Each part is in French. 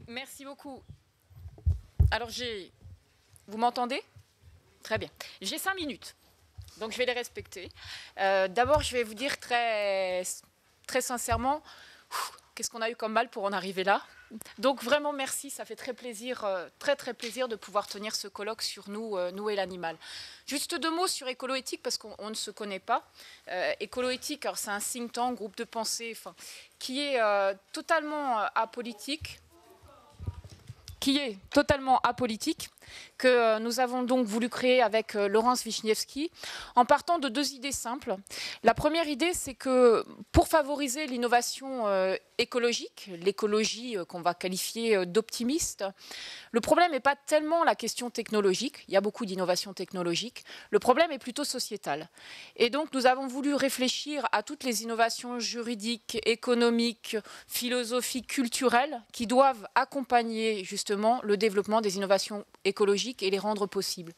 Merci beaucoup. Alors, vous m'entendez? Très bien. J'ai 5 minutes, donc je vais les respecter. D'abord, je vais vous dire très sincèrement, qu'est-ce qu'on a eu comme mal pour en arriver là. Donc vraiment merci, ça fait très plaisir, très plaisir de pouvoir tenir ce colloque sur nous et l'animal. Juste 2 mots sur Écolo-Éthique parce qu'on ne se connaît pas. Écolo-Éthique, c'est un think tank, groupe de pensée, qui est totalement apolitique. Que nous avons donc voulu créer avec Laurence Wiśniewski, en partant de 2 idées simples. La première idée, c'est que pour favoriser l'innovation écologique, l'écologie qu'on va qualifier d'optimiste, le problème n'est pas tellement la question technologique, il y a beaucoup d'innovations technologiques, le problème est plutôt sociétal. Et donc nous avons voulu réfléchir à toutes les innovations juridiques, économiques, philosophiques, culturelles qui doivent accompagner justement le développement des innovations écologiques et les rendre possibles.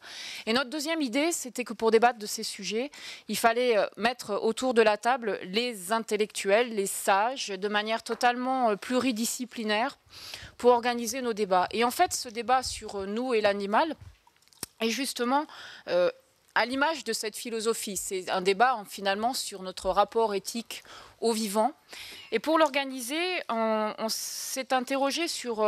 Et notre deuxième idée, c'était que pour débattre de ces sujets, il fallait mettre autour de la table les intellectuels, les sages, de manière totalement pluridisciplinaire pour organiser nos débats. Et en fait, ce débat sur nous et l'animal est justement à l'image de cette philosophie. C'est un débat finalement sur notre rapport éthique au vivant. Et pour l'organiser, on s'est interrogé sur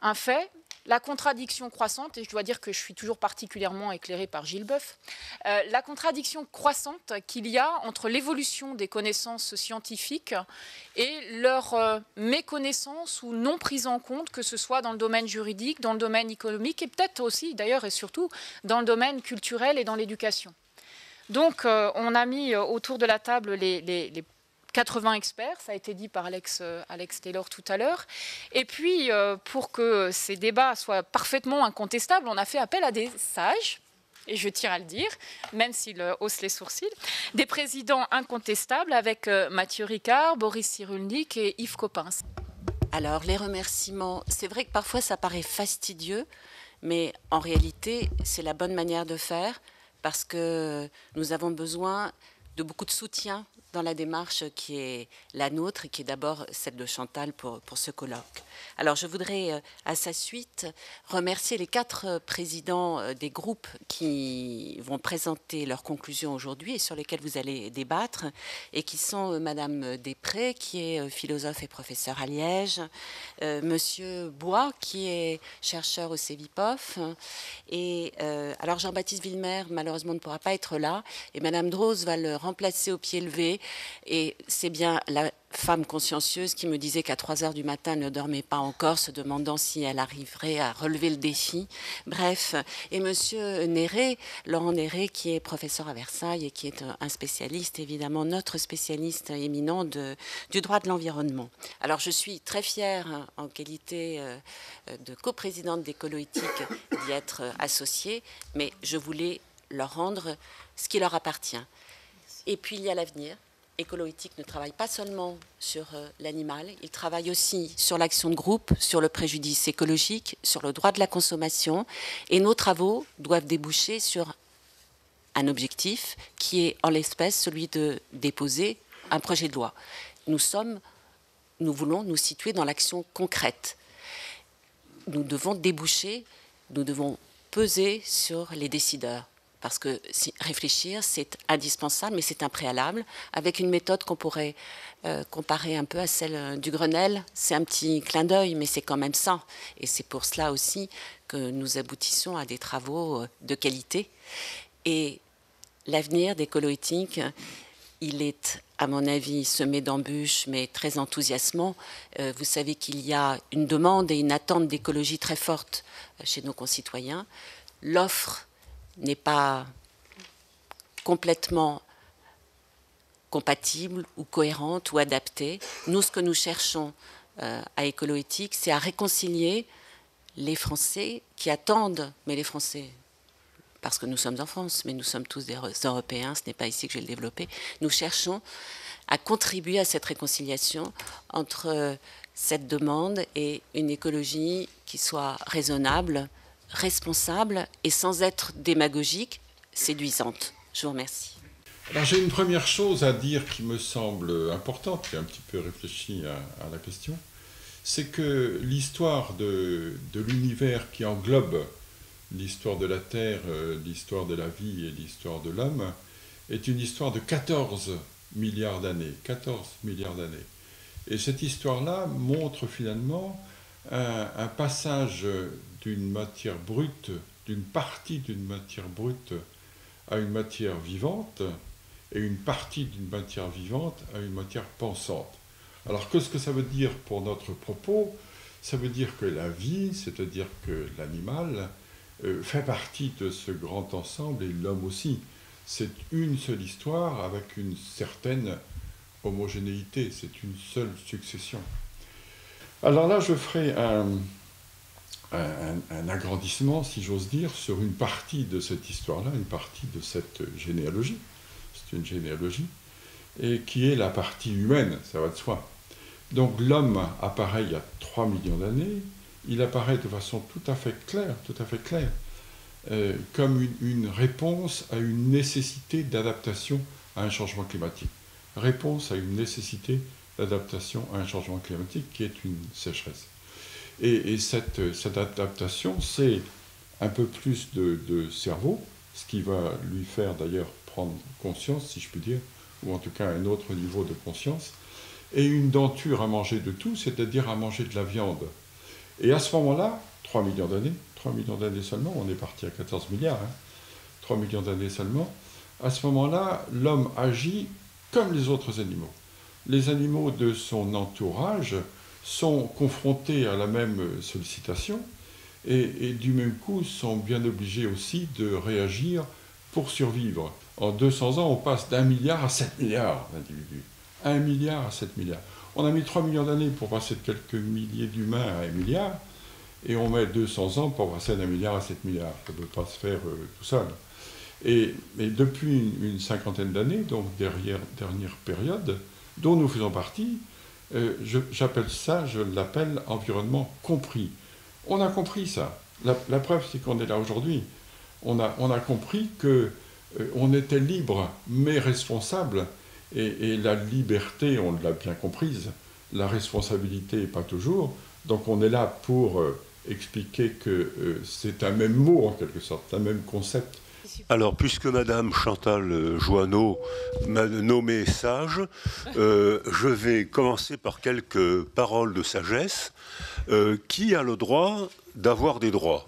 un fait, la contradiction croissante, et je dois dire que je suis toujours particulièrement éclairée par Gilles Boeuf, la contradiction croissante qu'il y a entre l'évolution des connaissances scientifiques et leur méconnaissance ou non prise en compte, que ce soit dans le domaine juridique, dans le domaine économique et peut-être aussi, d'ailleurs et surtout, dans le domaine culturel et dans l'éducation. Donc, on a mis autour de la table les 80 experts, ça a été dit par Alex Taylor tout à l'heure. Et puis, pour que ces débats soient parfaitement incontestables, on a fait appel à des sages, et je tiens à le dire, même s'ils haussent les sourcils, des présidents incontestables avec Mathieu Ricard, Boris Cyrulnik et Yves Coppens. Alors, les remerciements, c'est vrai que parfois ça paraît fastidieux, mais en réalité, c'est la bonne manière de faire parce que nous avons besoin de beaucoup de soutien dans la démarche qui est la nôtre et qui est d'abord celle de Chantal pour ce colloque. Alors je voudrais à sa suite remercier les 4 présidents des groupes qui vont présenter leurs conclusions aujourd'hui et sur lesquelles vous allez débattre et qui sont Madame Després qui est philosophe et professeur à Liège, Monsieur Bois qui est chercheur au CEVIPOF et alors Jean-Baptiste Villemer malheureusement ne pourra pas être là et Madame Droz va le remplacer au pied levé. Et c'est bien la femme consciencieuse qui me disait qu'à 3 heures du matin, elle ne dormait pas encore, se demandant si elle arriverait à relever le défi. Bref, et monsieur Néré, Laurent Néré, qui est professeur à Versailles et qui est un spécialiste, évidemment notre spécialiste éminent du droit de l'environnement. Alors je suis très fière, en qualité de coprésidente d'Écolo-Éthique, d'y être associée, mais je voulais leur rendre ce qui leur appartient. Et puis il y a l'avenir. Écolo-Éthique ne travaille pas seulement sur l'animal, il travaille aussi sur l'action de groupe, sur le préjudice écologique, sur le droit de la consommation. Et nos travaux doivent déboucher sur un objectif qui est en l'espèce celui de déposer un projet de loi. Nous voulons nous situer dans l'action concrète. Nous devons déboucher, nous devons peser sur les décideurs. Parce que réfléchir, c'est indispensable, mais c'est un préalable, avec une méthode qu'on pourrait comparer un peu à celle du Grenelle. C'est un petit clin d'œil, mais c'est quand même ça. Et c'est pour cela aussi que nous aboutissons à des travaux de qualité. Et l'avenir d'Écolo-Éthique, il est, à mon avis, semé d'embûches, mais très enthousiasmant. Vous savez qu'il y a une demande et une attente d'écologie très forte chez nos concitoyens. L'offre n'est pas complètement compatible ou cohérente ou adaptée. Nous, ce que nous cherchons à Écolo-Éthique, c'est à réconcilier les Français qui attendent, mais les Français, parce que nous sommes en France, mais nous sommes tous des Européens, ce n'est pas ici que je vais le développer, nous cherchons à contribuer à cette réconciliation entre cette demande et une écologie qui soit raisonnable, responsable et sans être démagogique, séduisante. Je vous remercie. Alors j'ai une première chose à dire qui me semble importante, j'ai un petit peu réfléchi à la question, c'est que l'histoire de l'univers qui englobe l'histoire de la Terre, l'histoire de la vie et l'histoire de l'homme est une histoire de 14 milliards d'années. 14 milliards d'années. Et cette histoire-là montre finalement un passage d'une matière brute, d'une partie d'une matière brute à une matière vivante, et une partie d'une matière vivante à une matière pensante. Alors qu'est-ce que ça veut dire pour notre propos? Ça veut dire que la vie, c'est-à-dire que l'animal, fait partie de ce grand ensemble, et l'homme aussi. C'est une seule histoire avec une certaine homogénéité, c'est une seule succession. Alors là, je ferai un agrandissement, si j'ose dire, sur une partie de cette histoire-là, une partie de cette généalogie. C'est une généalogie, et qui est la partie humaine, ça va de soi. Donc l'homme apparaît il y a 3 millions d'années, il apparaît de façon tout à fait claire, comme une réponse à une nécessité d'adaptation à un changement climatique. Réponse à une nécessité d'adaptation à un changement climatique qui est une sécheresse. Et cette adaptation, c'est un peu plus de cerveau, ce qui va lui faire d'ailleurs prendre conscience, si je puis dire, ou en tout cas un autre niveau de conscience, et une denture à manger de tout, c'est-à-dire à manger de la viande. Et à ce moment-là, 3 millions d'années seulement, on est parti à 14 milliards, 3 millions d'années seulement, à ce moment-là, l'homme agit comme les autres animaux. Les animaux de son entourage sont confrontés à la même sollicitation et du même coup sont bien obligés aussi de réagir pour survivre. En 200 ans, on passe d'1 milliard à 7 milliards d'individus. 1 milliard à 7 milliards. On a mis 3 millions d'années pour passer de quelques milliers d'humains à 1 milliard, et on met 200 ans pour passer d'1 milliard à 7 milliards. Ça ne peut pas se faire tout seul. Et depuis une cinquantaine d'années, donc dernière période, dont nous faisons partie, je l'appelle environnement compris. On a compris ça. La preuve, c'est qu'on est là aujourd'hui. On a compris qu'on était libre, mais responsable, et la liberté, on l'a bien comprise, la responsabilité, pas toujours. Donc on est là pour expliquer que c'est un même mot, en quelque sorte, un même concept. Alors, puisque Madame Chantal Joanneau m'a nommé sage, je vais commencer par quelques paroles de sagesse. Qui a le droit d'avoir des droits?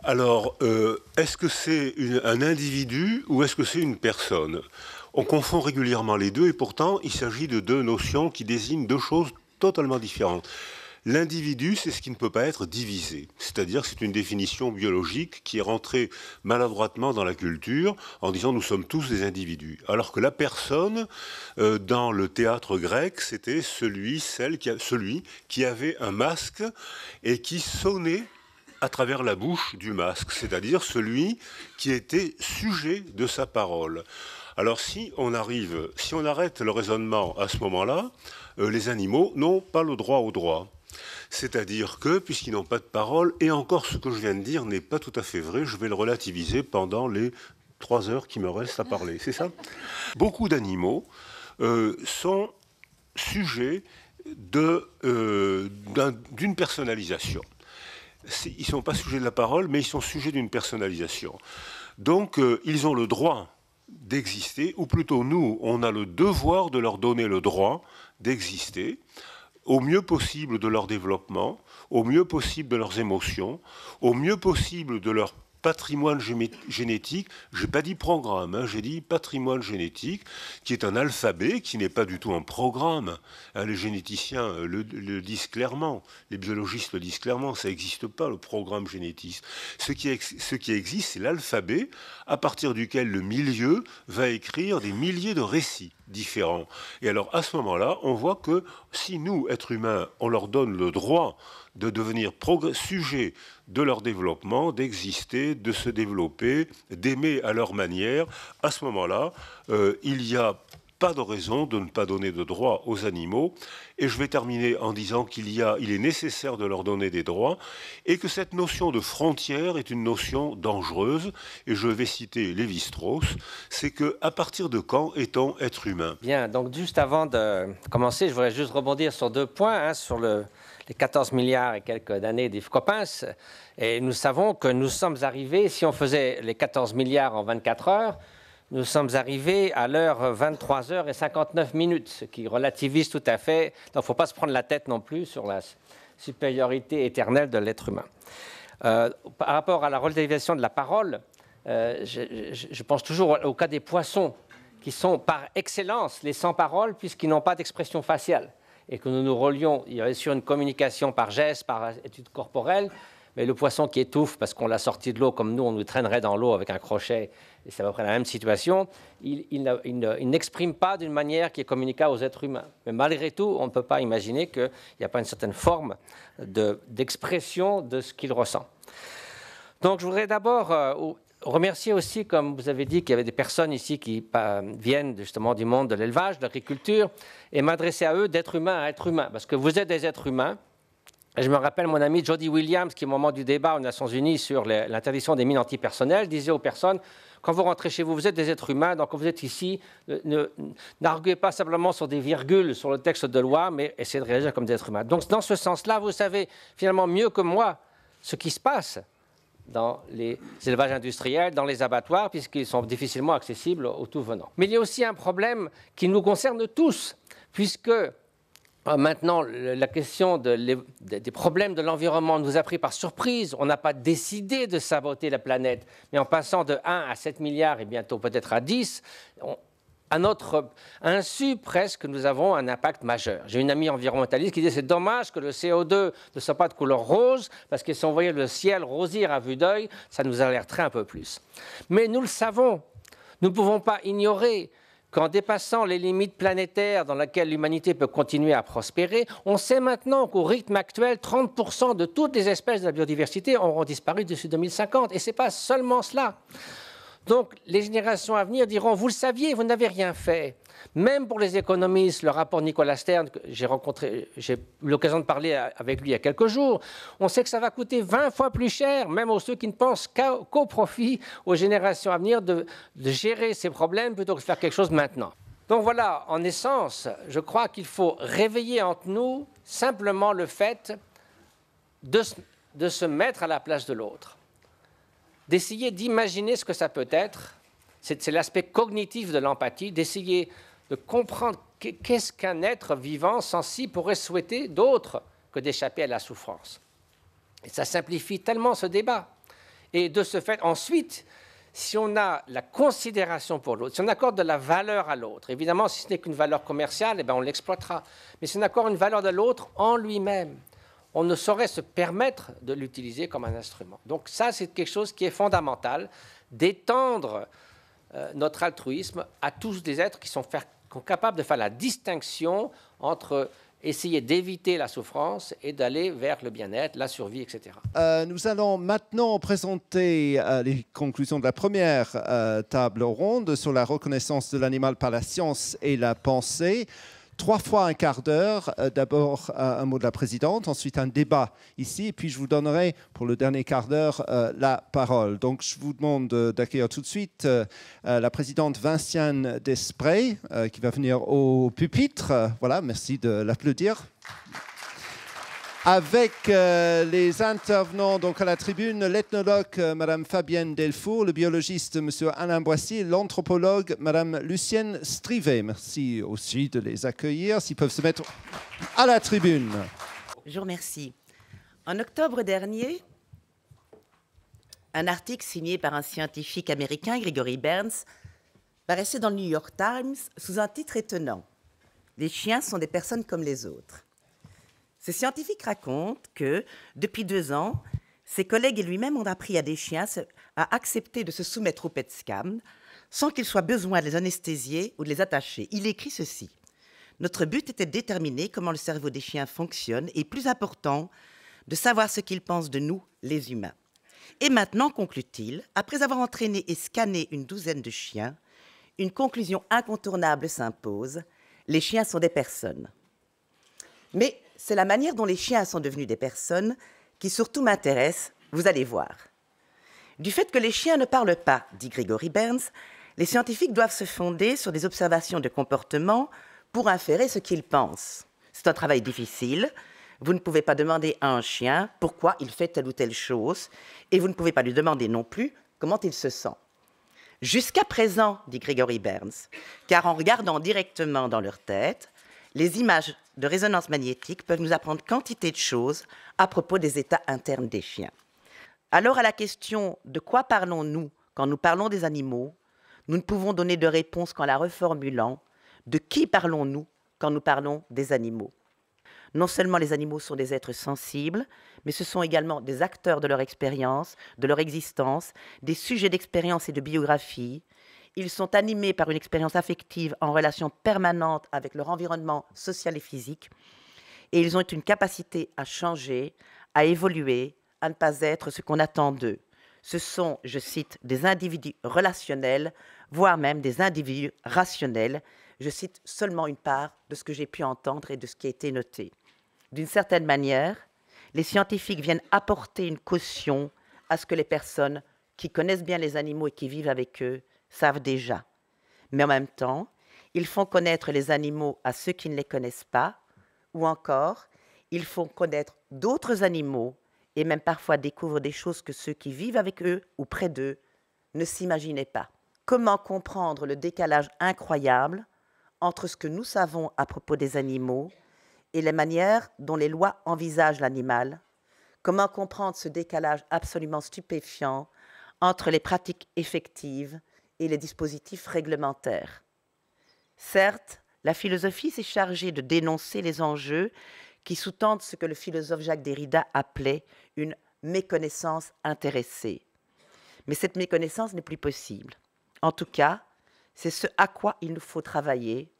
Alors, est-ce que c'est un individu ou est-ce que c'est une personne? On confond régulièrement les deux et pourtant, il s'agit de deux notions qui désignent deux choses totalement différentes. L'individu, c'est ce qui ne peut pas être divisé. C'est-à-dire que c'est une définition biologique qui est rentrée maladroitement dans la culture en disant nous sommes tous des individus. Alors que la personne, dans le théâtre grec, c'était celui qui avait un masque et qui sonnait à travers la bouche du masque, c'est-à-dire celui qui était sujet de sa parole. Alors si on arrête le raisonnement à ce moment-là, les animaux n'ont pas le droit au droit. C'est-à-dire que, puisqu'ils n'ont pas de parole, et encore ce que je viens de dire n'est pas tout à fait vrai, je vais le relativiser pendant les 3 heures qui me restent à parler, c'est ça? Beaucoup d'animaux sont sujets d'une personnalisation. Ils ne sont pas sujets de la parole, mais ils sont sujets d'une personnalisation. Donc, ils ont le droit d'exister, ou plutôt nous, on a le devoir de leur donner le droit d'exister, au mieux possible de leur développement, au mieux possible de leurs émotions, au mieux possible de leur patrimoine génétique. Je n'ai pas dit programme, j'ai dit patrimoine génétique, qui est un alphabet, qui n'est pas du tout un programme. Les généticiens le disent clairement, les biologistes le disent clairement, ça n'existe pas, le programme génétique. Ce qui existe, c'est l'alphabet, à partir duquel le milieu va écrire des milliers de récits différents. Et alors, à ce moment-là, on voit que si nous, êtres humains, on leur donne le droit de devenir sujet de leur développement, d'exister, de se développer, d'aimer à leur manière, à ce moment-là, il y a pas de raison de ne pas donner de droits aux animaux. Et je vais terminer en disant il est nécessaire de leur donner des droits et que cette notion de frontière est une notion dangereuse. Et je vais citer Lévi-Strauss, c'est qu'à partir de quand est-on être humain? Bien, donc juste avant de commencer, je voudrais juste rebondir sur 2 points, sur les 14 milliards et quelques d'années d'Yves Coppens. Et nous savons que nous sommes arrivés, si on faisait les 14 milliards en 24 heures, nous sommes arrivés à l'heure 23h59, ce qui relativise tout à fait. Donc, il ne faut pas se prendre la tête non plus sur la supériorité éternelle de l'être humain. Par rapport à la relativisation de la parole, je pense toujours au cas des poissons, qui sont par excellence les sans-parole, puisqu'ils n'ont pas d'expression faciale, et que nous nous relions, il y avait sur une communication par geste, par étude corporelle, mais le poisson qui étouffe parce qu'on l'a sorti de l'eau, comme nous, on nous traînerait dans l'eau avec un crochet, et c'est à peu près la même situation, il n'exprime pas d'une manière qui est communicable aux êtres humains. Mais malgré tout, on ne peut pas imaginer qu'il n'y a pas une certaine forme d'expression de ce qu'il ressent. Donc je voudrais d'abord remercier aussi, comme vous avez dit, qu'il y avait des personnes ici qui viennent justement du monde de l'élevage, de l'agriculture, et m'adresser à eux d'être humain à être humain, parce que vous êtes des êtres humains. Et je me rappelle mon ami Jody Williams, qui au moment du débat aux Nations Unies sur l'interdiction des mines antipersonnelles, disait aux personnes, quand vous rentrez chez vous, vous êtes des êtres humains, donc quand vous êtes ici, n'arguez pas simplement sur des virgules sur le texte de loi, mais essayez de réagir comme des êtres humains. Donc dans ce sens-là, vous savez finalement mieux que moi ce qui se passe dans les élevages industriels, dans les abattoirs, puisqu'ils sont difficilement accessibles aux tout venants. Mais il y a aussi un problème qui nous concerne tous, puisque maintenant, la question des problèmes de l'environnement nous a pris par surprise. On n'a pas décidé de saboter la planète, mais en passant de 1 à 7 milliards et bientôt peut-être à 10, à notre insu presque, nous avons un impact majeur. J'ai une amie environnementaliste qui dit c'est dommage que le CO2 ne soit pas de couleur rose, parce que si on voyait le ciel rosir à vue d'œil, ça nous alerterait un peu plus. Mais nous le savons, nous ne pouvons pas ignorer qu'en dépassant les limites planétaires dans lesquelles l'humanité peut continuer à prospérer, on sait maintenant qu'au rythme actuel, 30% de toutes les espèces de la biodiversité auront disparu d'ici 2050. Et ce n'est pas seulement cela. Donc, les générations à venir diront, vous le saviez, vous n'avez rien fait. Même pour les économistes, le rapport Nicolas Stern, j'ai eu l'occasion de parler avec lui il y a quelques jours, on sait que ça va coûter 20 fois plus cher, même aux ceux qui ne pensent qu'au profit aux générations à venir de gérer ces problèmes plutôt que de faire quelque chose maintenant. Donc voilà, en essence, je crois qu'il faut réveiller entre nous simplement le fait de se mettre à la place de l'autre, d'essayer d'imaginer ce que ça peut être. C'est l'aspect cognitif de l'empathie, d'essayer de comprendre qu'est-ce qu'un être vivant, sensible, pourrait souhaiter d'autre que d'échapper à la souffrance. Et ça simplifie tellement ce débat. Et de ce fait, ensuite, si on a la considération pour l'autre, si on accorde de la valeur à l'autre, évidemment, si ce n'est qu'une valeur commerciale, eh bien, on l'exploitera. Mais si on accorde une valeur de l'autre en lui-même, on ne saurait se permettre de l'utiliser comme un instrument. Donc ça, c'est quelque chose qui est fondamental, d'étendre notre altruisme à tous des êtres qui sont capables de faire la distinction entre essayer d'éviter la souffrance et d'aller vers le bien-être, la survie, etc. Nous allons maintenant présenter les conclusions de la première table ronde sur la reconnaissance de l'animal par la science et la pensée. 3 fois un quart d'heure, d'abord un mot de la présidente, ensuite un débat ici, et puis je vous donnerai pour le dernier quart d'heure la parole. Donc je vous demande d'accueillir tout de suite la présidente Vinciane Desprez, qui va venir au pupitre. Voilà, merci de l'applaudir. Avec les intervenants donc à la tribune, l'ethnologue Madame Fabienne Delfour, le biologiste Monsieur Alain Boissy, l'anthropologue Madame Lucienne Strivet. Merci aussi de les accueillir, s'ils peuvent se mettre à la tribune. Je vous remercie. En octobre dernier, un article signé par un scientifique américain, Gregory Burns, paraissait dans le New York Times sous un titre étonnant. « Les chiens sont des personnes comme les autres ». Ce scientifique raconte que, depuis 2 ans, ses collègues et lui-même ont appris à des chiens à accepter de se soumettre au PET scan sans qu'il soit besoin de les anesthésier ou de les attacher. Il écrit ceci. « Notre but était de déterminer comment le cerveau des chiens fonctionne et, plus important, de savoir ce qu'ils pensent de nous, les humains. Et maintenant, conclut-il, après avoir entraîné et scanné une 12aine de chiens, une conclusion incontournable s'impose. Les chiens sont des personnes. Mais c'est la manière dont les chiens sont devenus des personnes qui surtout m'intéresse, vous allez voir. Du fait que les chiens ne parlent pas, dit Gregory Berns, les scientifiques doivent se fonder sur des observations de comportement pour inférer ce qu'ils pensent. C'est un travail difficile. Vous ne pouvez pas demander à un chien pourquoi il fait telle ou telle chose, et vous ne pouvez pas lui demander non plus comment il se sent. Jusqu'à présent, dit Gregory Berns, car en regardant directement dans leur tête, les images de résonance magnétique peuvent nous apprendre quantité de choses à propos des états internes des chiens. Alors à la question de quoi parlons-nous quand nous parlons des animaux, nous ne pouvons donner de réponse qu'en la reformulant. De qui parlons-nous quand nous parlons des animaux? Non seulement les animaux sont des êtres sensibles, mais ce sont également des acteurs de leur expérience, de leur existence, des sujets d'expérience et de biographie. Ils sont animés par une expérience affective en relation permanente avec leur environnement social et physique. Et ils ont une capacité à changer, à évoluer, à ne pas être ce qu'on attend d'eux. Ce sont, je cite, des individus relationnels, voire même des individus rationnels. Je cite seulement une part de ce que j'ai pu entendre et de ce qui a été noté. D'une certaine manière, les scientifiques viennent apporter une caution à ce que les personnes qui connaissent bien les animaux et qui vivent avec eux savent déjà. Mais en même temps, ils font connaître les animaux à ceux qui ne les connaissent pas, ou encore, ils font connaître d'autres animaux et même parfois découvrent des choses que ceux qui vivent avec eux ou près d'eux ne s'imaginaient pas. Comment comprendre le décalage incroyable entre ce que nous savons à propos des animaux et les manières dont les lois envisagent l'animal? Comment comprendre ce décalage absolument stupéfiant entre les pratiques effectives et les dispositifs réglementaires? Certes, la philosophie s'est chargée de dénoncer les enjeux qui sous-tendent ce que le philosophe Jacques Derrida appelait une méconnaissance intéressée. Mais cette méconnaissance n'est plus possible. En tout cas, c'est ce à quoi il nous faut travailler,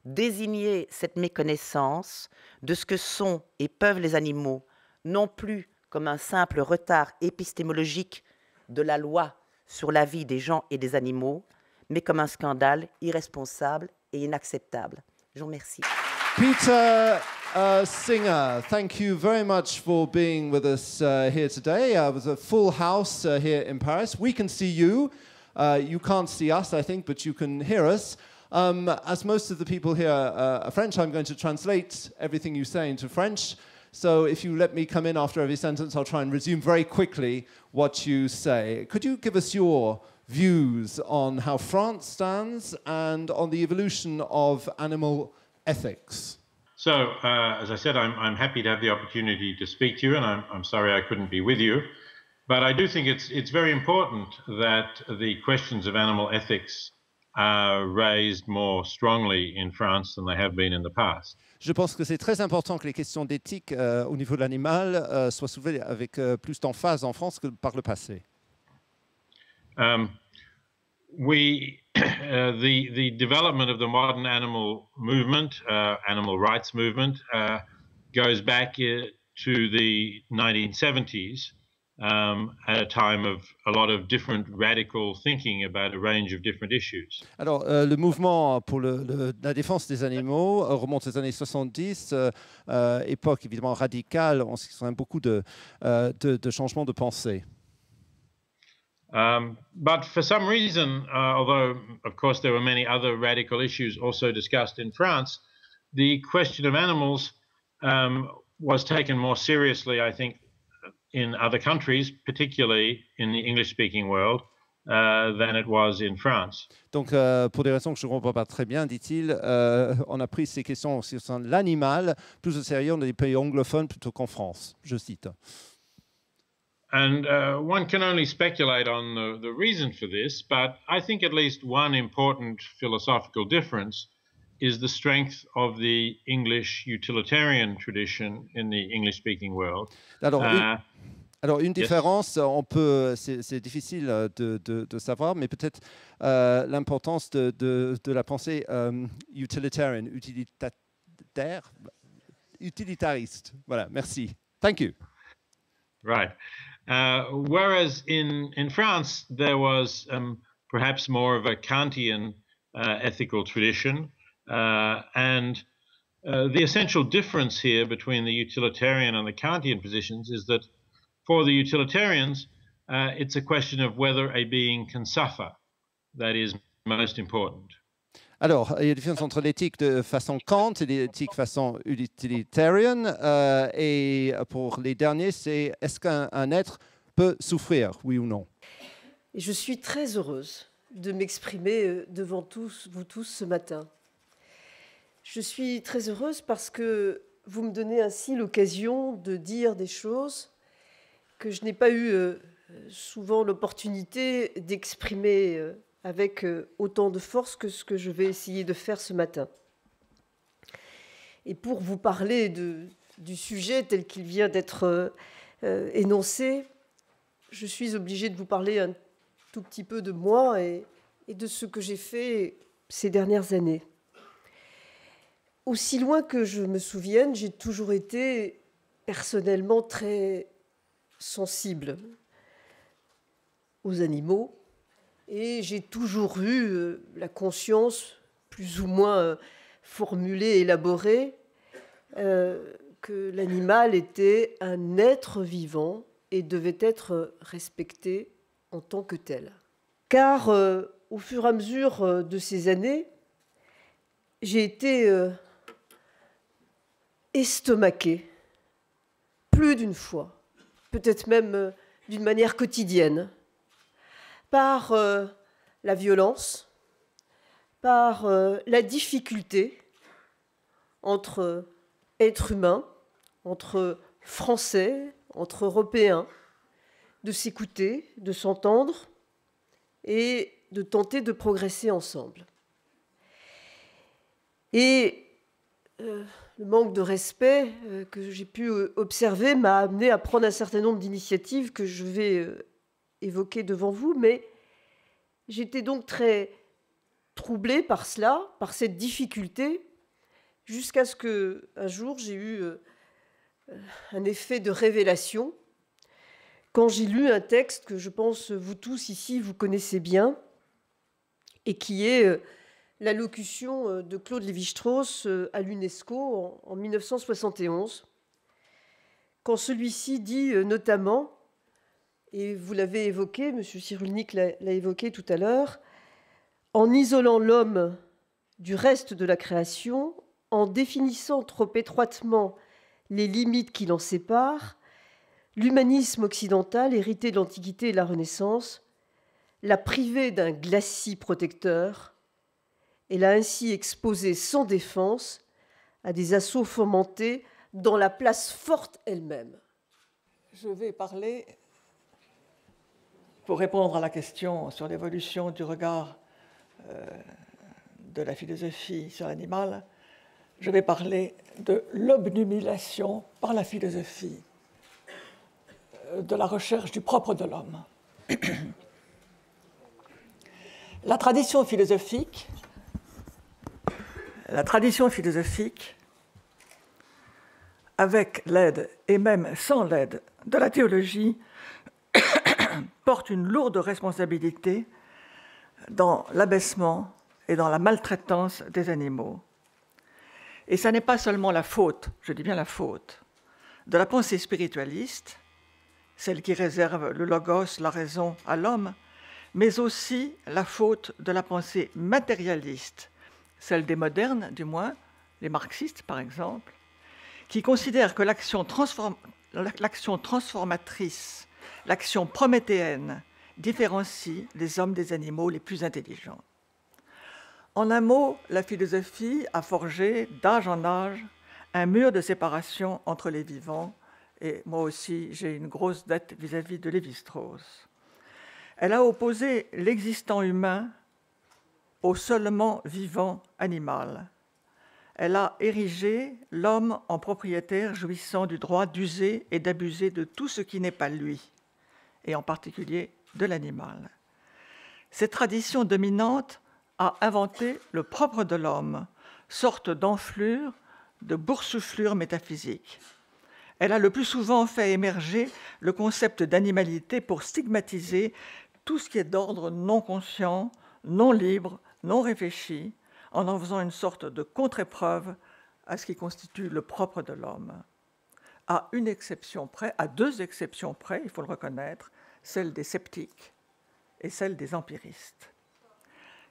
désigner cette méconnaissance de ce que sont et peuvent les animaux, non plus comme un simple retard épistémologique de la loi sur la vie des gens et des animaux, mais comme un scandale irresponsable et inacceptable. Je vous remercie. Peter Singer, thank you very much for being with us here today. It was a full house here in Paris. We can see you. You can't see us, I think, but you can hear us. As most of the people here are French, I'm going to translate everything you say into French. So if you let me come in after every sentence, I'll try and resume very quickly what you say. Could you give us your views on how France stands and on the evolution of animal ethics? So, as I said, I'm happy to have the opportunity to speak to you, and I'm sorry I couldn't be with you. But I do think it's very important that the questions of animal ethics are raised more strongly in France than they have been in the past. Je pense que c'est très important que les questions d'éthique au niveau de l'animal soient soulevées avec plus d'emphase en France que par le passé. The development of the modern animal movement, animal rights movement, goes back to the 1970s. At a time of a lot of different radical thinking about a range of different issues. Alors, le mouvement pour la défense des animaux remonte aux années 70, époque évidemment radicale, en ce qui concerne beaucoup de changements de pensée. But for some reason, although of course there were many other radical issues also discussed in France, the question of animals was taken more seriously, I think, in other countries, particularly in the English-speaking world, than it was in France. Donc, pour des raisons que je ne comprends pas très bien, dit-il, on a pris ces questions sur l'animal plus au sérieux dans les pays anglophones plutôt qu'en France. Je cite. And one can only speculate on the reason for this, but I think at least one important philosophical difference is the strength of the English utilitarian tradition in the English-speaking world. Alors, une différence, c'est difficile de savoir, mais peut-être l'importance de la pensée utilitarian, utilitariste. Voilà, merci. Thank you. Right. Whereas in France, there was perhaps more of a Kantian ethical tradition. And the essential difference here between the utilitarian and the Kantian positions is that for the utilitarians, it's a question of whether a being can suffer that is most important. Alors, il y a une différence entre l'éthique de façon Kant et l'éthique façon utilitarian. Et pour les derniers, c'est est-ce qu'un être peut souffrir, oui ou non? Et je suis très heureuse de m'exprimer devant vous tous ce matin. Je suis très heureuse parce que vous me donnez ainsi l'occasion de dire des choses que je n'ai pas eu souvent l'opportunité d'exprimer avec autant de force que ce que je vais essayer de faire ce matin. Et pour vous parler du sujet tel qu'il vient d'être énoncé, je suis obligée de vous parler un tout petit peu de moi et de ce que j'ai fait ces dernières années. Aussi loin que je me souvienne, j'ai toujours été personnellement très sensible aux animaux et j'ai toujours eu la conscience plus ou moins formulée, élaborée, que l'animal était un être vivant et devait être respecté en tant que tel. Car au fur et à mesure de ces années, j'ai été estomaquée plus d'une fois, peut-être même d'une manière quotidienne, par la violence, par la difficulté entre êtres humains, entre Français, entre Européens, de s'écouter, de s'entendre et de tenter de progresser ensemble. Et le manque de respect que j'ai pu observer m'a amené à prendre un certain nombre d'initiatives que je vais évoquer devant vous, mais j'étais donc très troublée par cela, par cette difficulté, jusqu'à ce qu'un jour j'ai eu un effet de révélation quand j'ai lu un texte que je pense vous tous ici vous connaissez bien et qui est l'allocution de Claude Lévi-Strauss à l'UNESCO en 1971, quand celui-ci dit notamment, et vous l'avez évoqué, M. Cyrulnik l'a évoqué tout à l'heure, en isolant l'homme du reste de la création, en définissant trop étroitement les limites qui l'en séparent, l'humanisme occidental, hérité de l'Antiquité et de la Renaissance, l'a privé d'un glacis protecteur et l'a ainsi exposé sans défense à des assauts fomentés dans la place forte elle-même. Je vais parler, pour répondre à la question sur l'évolution du regard de la philosophie sur l'animal, je vais parler de l'obnubilation par la philosophie de la recherche du propre de l'homme. La tradition philosophique, avec l'aide et même sans l'aide de la théologie, porte une lourde responsabilité dans l'abaissement et dans la maltraitance des animaux. Et ça n'est pas seulement la faute, je dis bien la faute, de la pensée spiritualiste, celle qui réserve le logos, la raison, à l'homme, mais aussi la faute de la pensée matérialiste, celle des modernes, du moins, les marxistes par exemple, qui considèrent que l'action transformatrice, l'action prométhéenne, différencie les hommes des animaux les plus intelligents. En un mot, la philosophie a forgé, d'âge en âge, un mur de séparation entre les vivants, et moi aussi j'ai une grosse dette vis-à-vis de Lévi-Strauss. Elle a opposé l'existant humain au seulement vivant animal. Elle a érigé l'homme en propriétaire jouissant du droit d'user et d'abuser de tout ce qui n'est pas lui, et en particulier de l'animal. Cette tradition dominante a inventé le propre de l'homme, sorte d'enflure, de boursouflure métaphysique. Elle a le plus souvent fait émerger le concept d'animalité pour stigmatiser tout ce qui est d'ordre non conscient, non libre, non réfléchie, en faisant une sorte de contre-épreuve à ce qui constitue le propre de l'homme. À une exception près, à deux exceptions près, il faut le reconnaître, celle des sceptiques et celle des empiristes.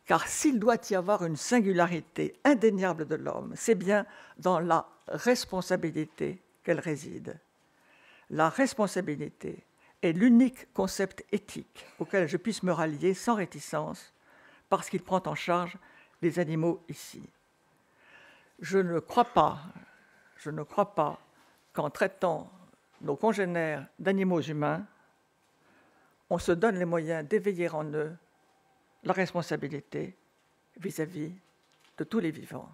Car s'il doit y avoir une singularité indéniable de l'homme, c'est bien dans la responsabilité qu'elle réside. La responsabilité est l'unique concept éthique auquel je puisse me rallier sans réticence, parce qu'il prend en charge les animaux ici. Je ne crois pas qu'en traitant nos congénères d'animaux humains, on se donne les moyens d'éveiller en eux la responsabilité vis-à-vis de tous les vivants.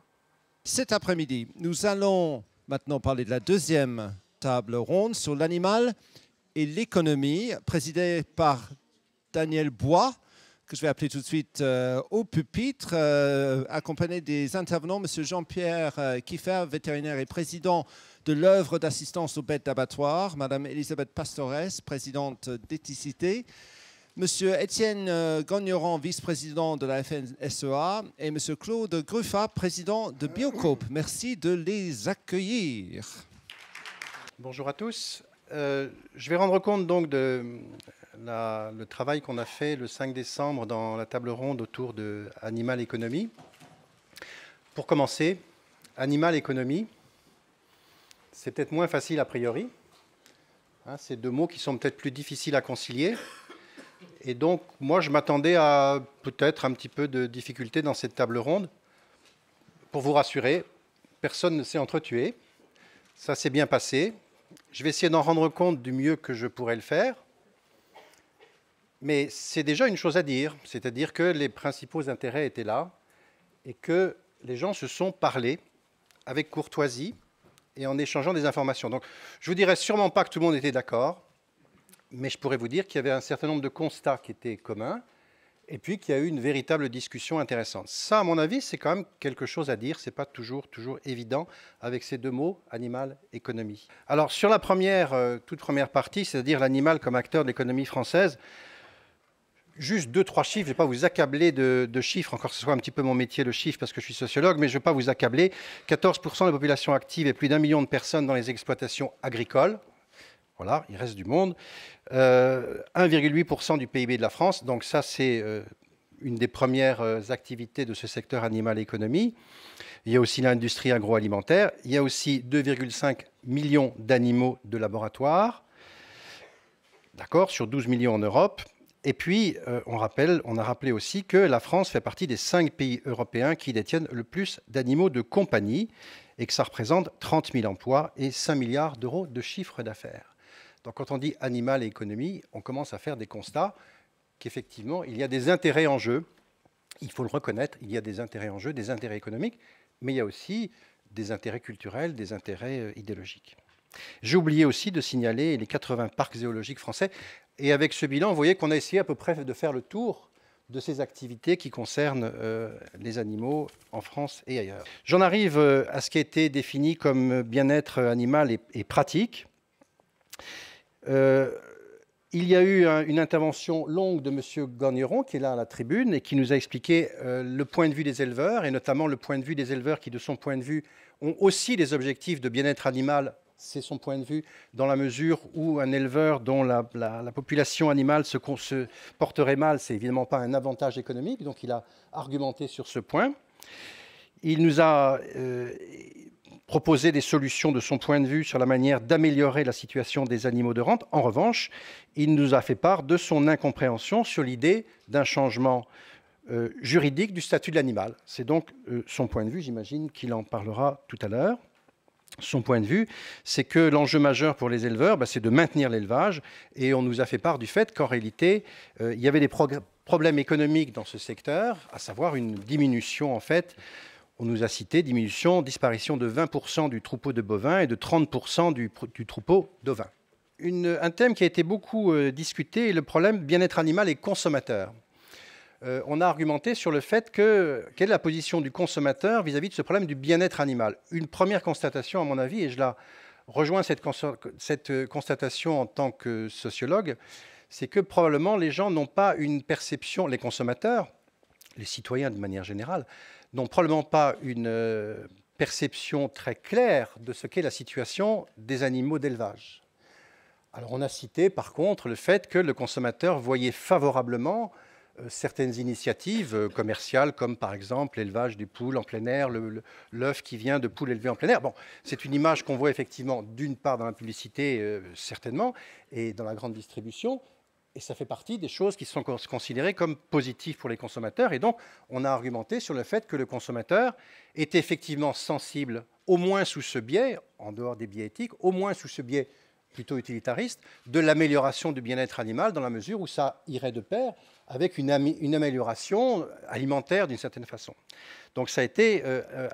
Cet après-midi, nous allons maintenant parler de la deuxième table ronde sur l'animal et l'économie, présidée par Daniel Bois, que je vais appeler tout de suite au pupitre, accompagné des intervenants, M. Jean-Pierre Kiffer, vétérinaire et président de l'œuvre d'assistance aux bêtes d'abattoir, Mme Elisabeth Pastores, présidente d'Éthicité, M. Étienne Gagneran, vice-président de la FNSEA, et M. Claude Gruffat, président de Biocoop. Merci de les accueillir. Bonjour à tous. Je vais rendre compte donc de le travail qu'on a fait le 5 décembre dans la table ronde autour de Animal Economy. Pour commencer, Animal Economy, c'est peut-être moins facile a priori. C'est deux mots qui sont peut-être plus difficiles à concilier. Et donc, moi, je m'attendais à peut-être un petit peu de difficulté dans cette table ronde. Pour vous rassurer, personne ne s'est entretué. Ça s'est bien passé. Je vais essayer d'en rendre compte du mieux que je pourrais le faire. Mais c'est déjà une chose à dire, c'est-à-dire que les principaux intérêts étaient là et que les gens se sont parlé avec courtoisie et en échangeant des informations. Donc, je ne vous dirais sûrement pas que tout le monde était d'accord, mais je pourrais vous dire qu'il y avait un certain nombre de constats qui étaient communs et puis qu'il y a eu une véritable discussion intéressante. Ça, à mon avis, c'est quand même quelque chose à dire. Ce n'est pas toujours évident avec ces deux mots, animal, économie. Alors, sur la toute première partie, c'est-à-dire l'animal comme acteur de l'économie française, juste 2-3 chiffres, je ne vais pas vous accabler de chiffres, encore que ce soit un petit peu mon métier, le chiffre, parce que je suis sociologue, mais je ne vais pas vous accabler. 14% de la population active et plus d'1 million de personnes dans les exploitations agricoles. Voilà, il reste du monde. 1,8% du PIB de la France. Donc ça, c'est une des premières activités de ce secteur animal économie. Il y a aussi l'industrie agroalimentaire. Il y a aussi 2,5 millions d'animaux de laboratoire, d'accord, sur 12 millions en Europe. Et puis, on a rappelé aussi que la France fait partie des 5 pays européens qui détiennent le plus d'animaux de compagnie et que ça représente 30 000 emplois et 5 milliards d'euros de chiffre d'affaires. Donc, quand on dit animal et économie, on commence à faire des constats qu'effectivement, il y a des intérêts en jeu. Il faut le reconnaître, il y a des intérêts en jeu, des intérêts économiques, mais il y a aussi des intérêts culturels, des intérêts idéologiques. J'ai oublié aussi de signaler les 80 parcs zoologiques français. Et avec ce bilan, vous voyez qu'on a essayé à peu près de faire le tour de ces activités qui concernent les animaux en France et ailleurs. J'en arrive à ce qui a été défini comme bien-être animal et pratique. Il y a eu une intervention longue de M. Gagneron, qui est là à la tribune, et qui nous a expliqué le point de vue des éleveurs, et notamment le point de vue des éleveurs qui, de son point de vue, ont aussi des objectifs de bien-être animal. C'est son point de vue, dans la mesure où un éleveur dont la population animale se porterait mal, c'est évidemment pas un avantage économique, donc il a argumenté sur ce point. Il nous a proposer des solutions de son point de vue sur la manière d'améliorer la situation des animaux de rente. En revanche, il nous a fait part de son incompréhension sur l'idée d'un changement juridique du statut de l'animal. C'est donc son point de vue, j'imagine qu'il en parlera tout à l'heure. Son point de vue, c'est que l'enjeu majeur pour les éleveurs, c'est de maintenir l'élevage, et on nous a fait part du fait qu'en réalité, il y avait des problèmes économiques dans ce secteur, à savoir une diminution en fait. On nous a cité disparition de 20% du troupeau de bovins et de 30% du troupeau d'ovins. Un thème qui a été beaucoup discuté est le problème bien-être animal et consommateur. On a argumenté sur le fait quelle est la position du consommateur vis-à-vis de ce problème du bien-être animal. Une première constatation, à mon avis, et je la rejoins cette constatation en tant que sociologue, c'est que probablement les gens n'ont pas une perception, les consommateurs, les citoyens de manière générale, n'ont probablement pas une perception très claire de ce qu'est la situation des animaux d'élevage. Alors on a cité par contre le fait que le consommateur voyait favorablement certaines initiatives commerciales, comme par exemple l'élevage des poules en plein air, l'œuf qui vient de poules élevées en plein air. Bon, c'est une image qu'on voit effectivement d'une part dans la publicité, certainement, et dans la grande distribution, et ça fait partie des choses qui sont considérées comme positives pour les consommateurs. Et donc, on a argumenté sur le fait que le consommateur est effectivement sensible, au moins sous ce biais, en dehors des biais éthiques, au moins sous ce biais plutôt utilitariste, de l'amélioration du bien-être animal, dans la mesure où ça irait de pair avec une amélioration alimentaire d'une certaine façon. Donc ça a été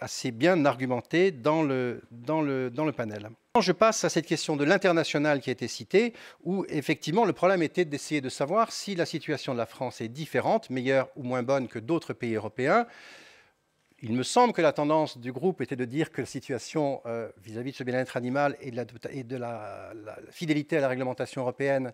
assez bien argumenté dans le panel. Je passe à cette question de l'international qui a été citée, où effectivement le problème était d'essayer de savoir si la situation de la France est différente, meilleure ou moins bonne que d'autres pays européens. Il me semble que la tendance du groupe était de dire que la situation vis-à-vis de ce bien-être animal et de la fidélité à la réglementation européenne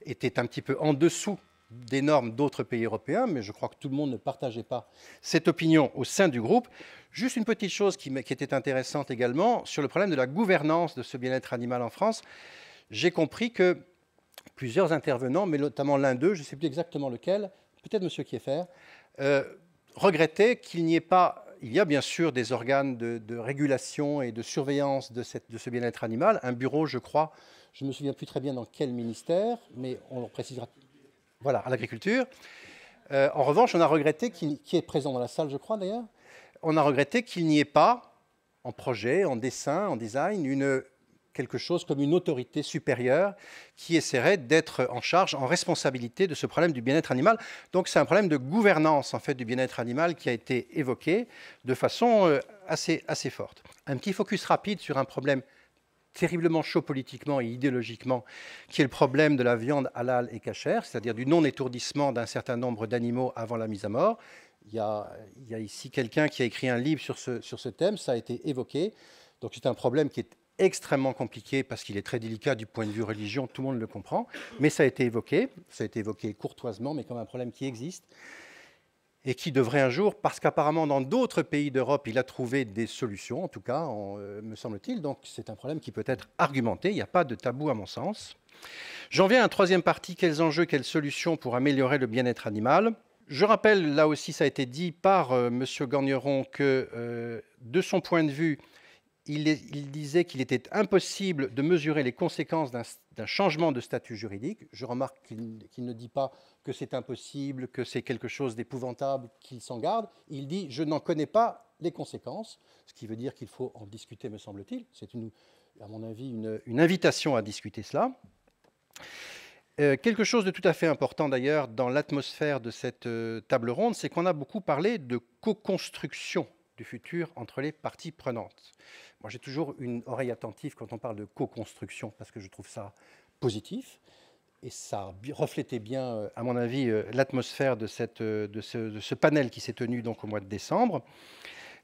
était un petit peu en dessous des normes d'autres pays européens, mais je crois que tout le monde ne partageait pas cette opinion au sein du groupe. Juste une petite chose qui était intéressante également, sur le problème de la gouvernance de ce bien-être animal en France. J'ai compris que plusieurs intervenants, mais notamment l'un d'eux, je ne sais plus exactement lequel, peut-être M. Kieffer, regrettaient qu'il n'y ait pas... Il y a bien sûr des organes de régulation et de surveillance de ce bien-être animal. Un bureau, je crois, je ne me souviens plus très bien dans quel ministère, mais on le précisera. Voilà, à l'agriculture. En revanche, on a regretté, qui est présent dans la salle, je crois d'ailleurs, on a regretté qu'il n'y ait pas, en projet, en dessin, en design, quelque chose comme une autorité supérieure qui essaierait d'être en charge, en responsabilité de ce problème du bien-être animal. Donc c'est un problème de gouvernance en fait, du bien-être animal qui a été évoqué de façon assez forte. Un petit focus rapide sur un problème terriblement chaud politiquement et idéologiquement, qui est le problème de la viande halal et cachère, c'est-à-dire du non-étourdissement d'un certain nombre d'animaux avant la mise à mort. Il y a ici quelqu'un qui a écrit un livre sur ce thème, ça a été évoqué. Donc c'est un problème qui est extrêmement compliqué parce qu'il est très délicat du point de vue religion, tout le monde le comprend, mais ça a été évoqué courtoisement, mais comme un problème qui existe et qui devrait un jour, parce qu'apparemment dans d'autres pays d'Europe, il a trouvé des solutions, en tout cas, me semble-t-il, donc c'est un problème qui peut être argumenté, il n'y a pas de tabou à mon sens. J'en viens à une troisième partie, quels enjeux, quelles solutions pour améliorer le bien-être animal. Je rappelle, là aussi ça a été dit par M. Gagneron, que de son point de vue, il disait qu'il était impossible de mesurer les conséquences d'un changement de statut juridique. Je remarque qu'il ne dit pas que c'est impossible, que c'est quelque chose d'épouvantable, qu'il s'en garde. Il dit « je n'en connais pas les conséquences », ce qui veut dire qu'il faut en discuter, me semble-t-il. C'est, à mon avis, une invitation à discuter cela. Quelque chose de tout à fait important, d'ailleurs, dans l'atmosphère de cette table ronde, c'est qu'on a beaucoup parlé de co-construction du futur entre les parties prenantes. Moi, j'ai toujours une oreille attentive quand on parle de co-construction, parce que je trouve ça positif, et ça reflétait bien, à mon avis, l'atmosphère de ce panel qui s'est tenu donc au mois de décembre.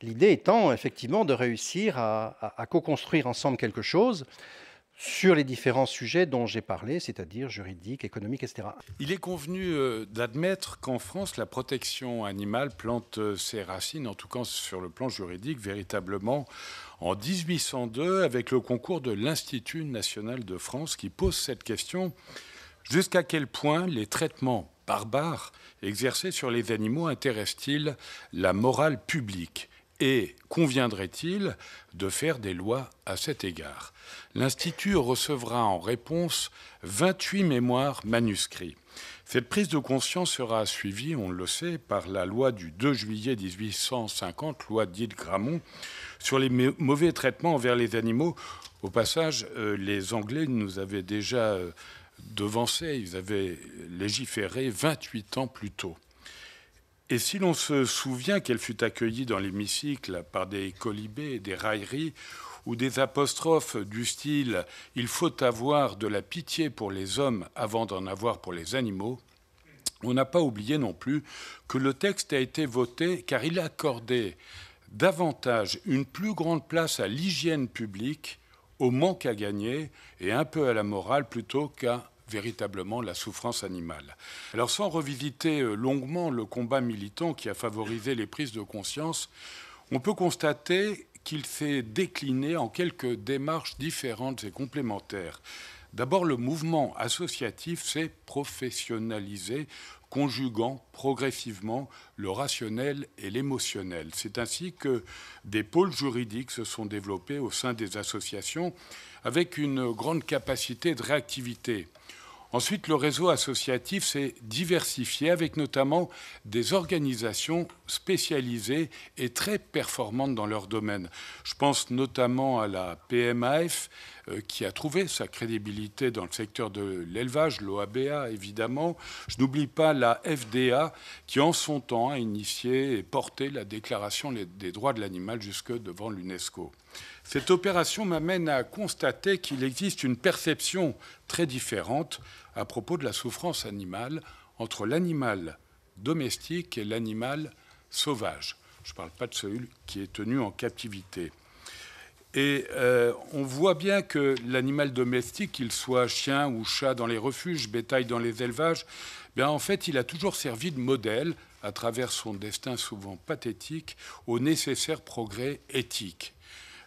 L'idée étant, effectivement, de réussir à co-construire ensemble quelque chose sur les différents sujets dont j'ai parlé, c'est-à-dire juridique, économique, etc. Il est convenu d'admettre qu'en France, la protection animale plante ses racines, en tout cas sur le plan juridique, véritablement en 1802, avec le concours de l'Institut national de France qui pose cette question: jusqu'à quel point les traitements barbares exercés sur les animaux intéressent-ils la morale publique ? Et conviendrait-il de faire des lois à cet égard? L'Institut recevra en réponse 28 mémoires manuscrits. Cette prise de conscience sera suivie, on le sait, par la loi du 2 juillet 1850, loi dite Grammont, sur les mauvais traitements envers les animaux. Au passage, les Anglais nous avaient déjà devancé, ils avaient légiféré 28 ans plus tôt. Et si l'on se souvient qu'elle fut accueillie dans l'hémicycle par des colibés, des railleries ou des apostrophes du style « il faut avoir de la pitié pour les hommes avant d'en avoir pour les animaux », on n'a pas oublié non plus que le texte a été voté car il accordait davantage une plus grande place à l'hygiène publique, au manque à gagner et un peu à la morale plutôt qu'à véritablement la souffrance animale. Alors sans revisiter longuement le combat militant qui a favorisé les prises de conscience, on peut constater qu'il s'est décliné en quelques démarches différentes et complémentaires. D'abord, le mouvement associatif s'est professionnalisé, conjuguant progressivement le rationnel et l'émotionnel. C'est ainsi que des pôles juridiques se sont développés au sein des associations avec une grande capacité de réactivité. Ensuite, le réseau associatif s'est diversifié avec notamment des organisations spécialisées et très performantes dans leur domaine. Je pense notamment à la PMAF qui a trouvé sa crédibilité dans le secteur de l'élevage, l'OABA évidemment. Je n'oublie pas la FDA qui en son temps a initié et porté la déclaration des droits de l'animal jusque devant l'UNESCO. Cette opération m'amène à constater qu'il existe une perception très différente à propos de la souffrance animale entre l'animal domestique et l'animal sauvage. Je ne parle pas de celui qui est tenu en captivité. Et on voit bien que l'animal domestique, qu'il soit chien ou chat dans les refuges, bétail dans les élevages, bien en fait, il a toujours servi de modèle, à travers son destin souvent pathétique, au nécessaire progrès éthique.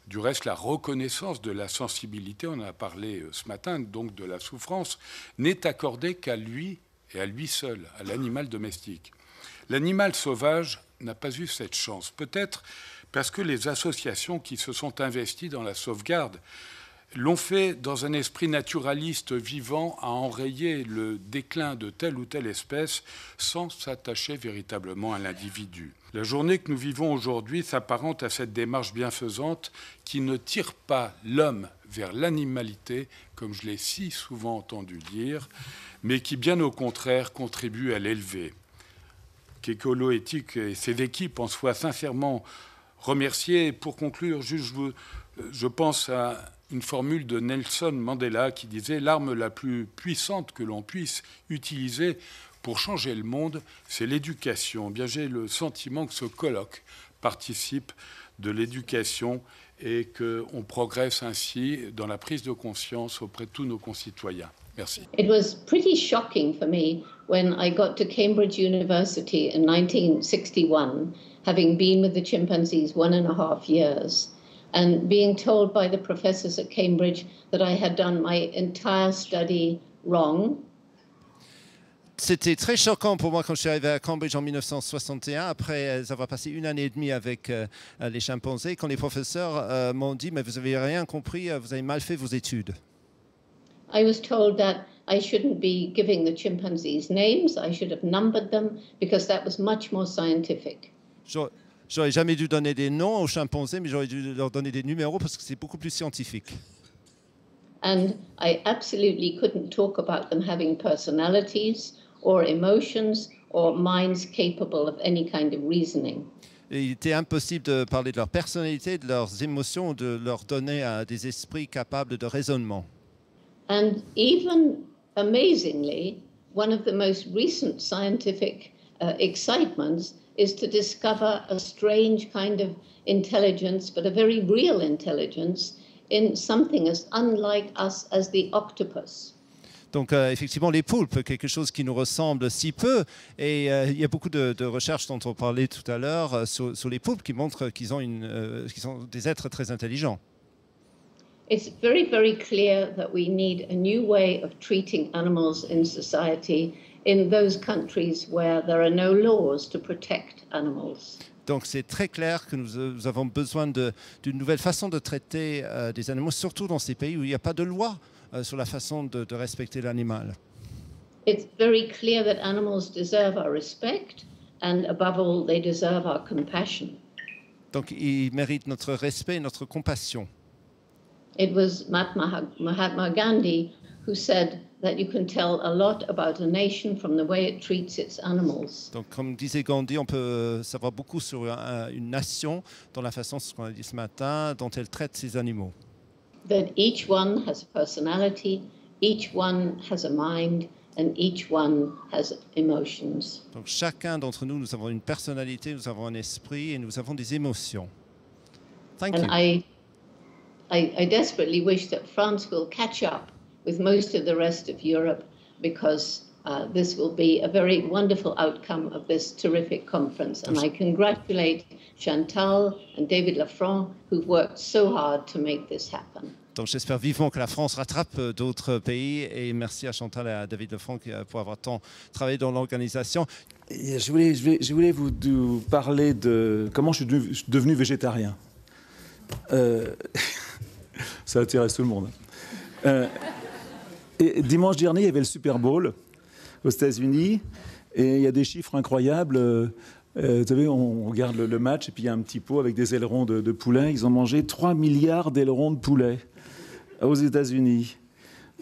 Du reste, la reconnaissance de la sensibilité, on en a parlé ce matin, donc de la souffrance, n'est accordée qu'à lui et à lui seul, à l'animal domestique. L'animal sauvage n'a pas eu cette chance, peut-être parce que les associations qui se sont investies dans la sauvegarde l'ont fait dans un esprit naturaliste vivant à enrayer le déclin de telle ou telle espèce sans s'attacher véritablement à l'individu. La journée que nous vivons aujourd'hui s'apparente à cette démarche bienfaisante qui ne tire pas l'homme vers l'animalité, comme je l'ai si souvent entendu dire, mais qui, bien au contraire, contribue à l'élever. qu'Écolo-Éthique et ses équipes en soient sincèrement remerciées. Et pour conclure, je pense à une formule de Nelson Mandela qui disait « L'arme la plus puissante que l'on puisse utiliser pour changer le monde, c'est l'éducation ». Bien, j'ai le sentiment que ce colloque participe de l'éducation et qu'on progresse ainsi dans la prise de conscience auprès de tous nos concitoyens. Merci. It was pretty shocking for me when I got to Cambridge University in 1961, having been with the chimpanzees 1.5 years, and being told by the professors at Cambridge that I had done my entire study wrong. C'était très choquant pour moi quand je suis arrivé à Cambridge en 1961, après avoir passé 1 année et demie avec les chimpanzés, quand les professeurs m'ont dit « Mais vous n'avez rien compris, vous avez mal fait vos études ». I was told that I shouldn't be giving the chimpanzees names, I should have numbered them, because that was much more scientific. J'aurais jamais dû donner des noms aux chimpanzés, mais j'aurais dû leur donner des numéros parce que c'est beaucoup plus scientifique. And I absolutely couldn't talk about them having personalities or emotions or minds capable of any kind of reasoning. Et il était impossible de parler de leur personnalité, de leurs émotions, de leur donner des esprits capables de raisonnement. And even amazingly, one of the most recent scientific excitements is to discover a strange kind of intelligence, but a very real intelligence, in something as unlike us as the octopus. Donc effectivement, les poulpes, quelque chose qui nous ressemble si peu. Et il y a beaucoup de recherches dont on parlait tout à l'heure sur les poulpes qui montrent qu'ils sont des êtres très intelligents. It's very, very clear that we need a new way of treating animals in society in those countries where there are no laws to protect animals. Donc c'est très clair que nous avons besoin d'une nouvelle façon de traiter des animaux, surtout dans ces pays où il n'y a pas de loi sur la façon de respecter l'animal. It's very clear that animals deserve our respect and above all they deserve our compassion. Donc ils méritent notre respect et notre compassion. It was Mahatma Gandhi who said that you can tell a lot about a nation from the way it treats its animals. Donc, comme disait Gandhi, on peut savoir beaucoup sur une nation dans la façon, ce qu'on a dit ce matin, dont elle traite ses animaux. That each one has a personality, each one has a mind, and each one has emotions. Donc, chacun d'entre nous, nous avons une personnalité, nous avons un esprit et nous avons des émotions. Thank you. I desperately wish that France will catch up with most of the rest of Europe, because this will be a very wonderful outcome of this terrific conference. And I congratulate Chantal and David Lafranc, who've worked so hard to make this happen. Donc j'espère vivement que la France rattrape d'autres pays, et merci à Chantal et à David Lafranc pour avoir tant travaillé dans l'organisation. Je voulais vous parler de comment je suis devenu végétarien. Ça intéresse tout le monde. Et dimanche dernier, il y avait le Super Bowl aux États-Unis, et il y a des chiffres incroyables. Vous savez, on regarde le match, et puis il y a un petit pot avec des ailerons de poulet. Ils ont mangé 3 milliards d'ailerons de poulet aux États-Unis.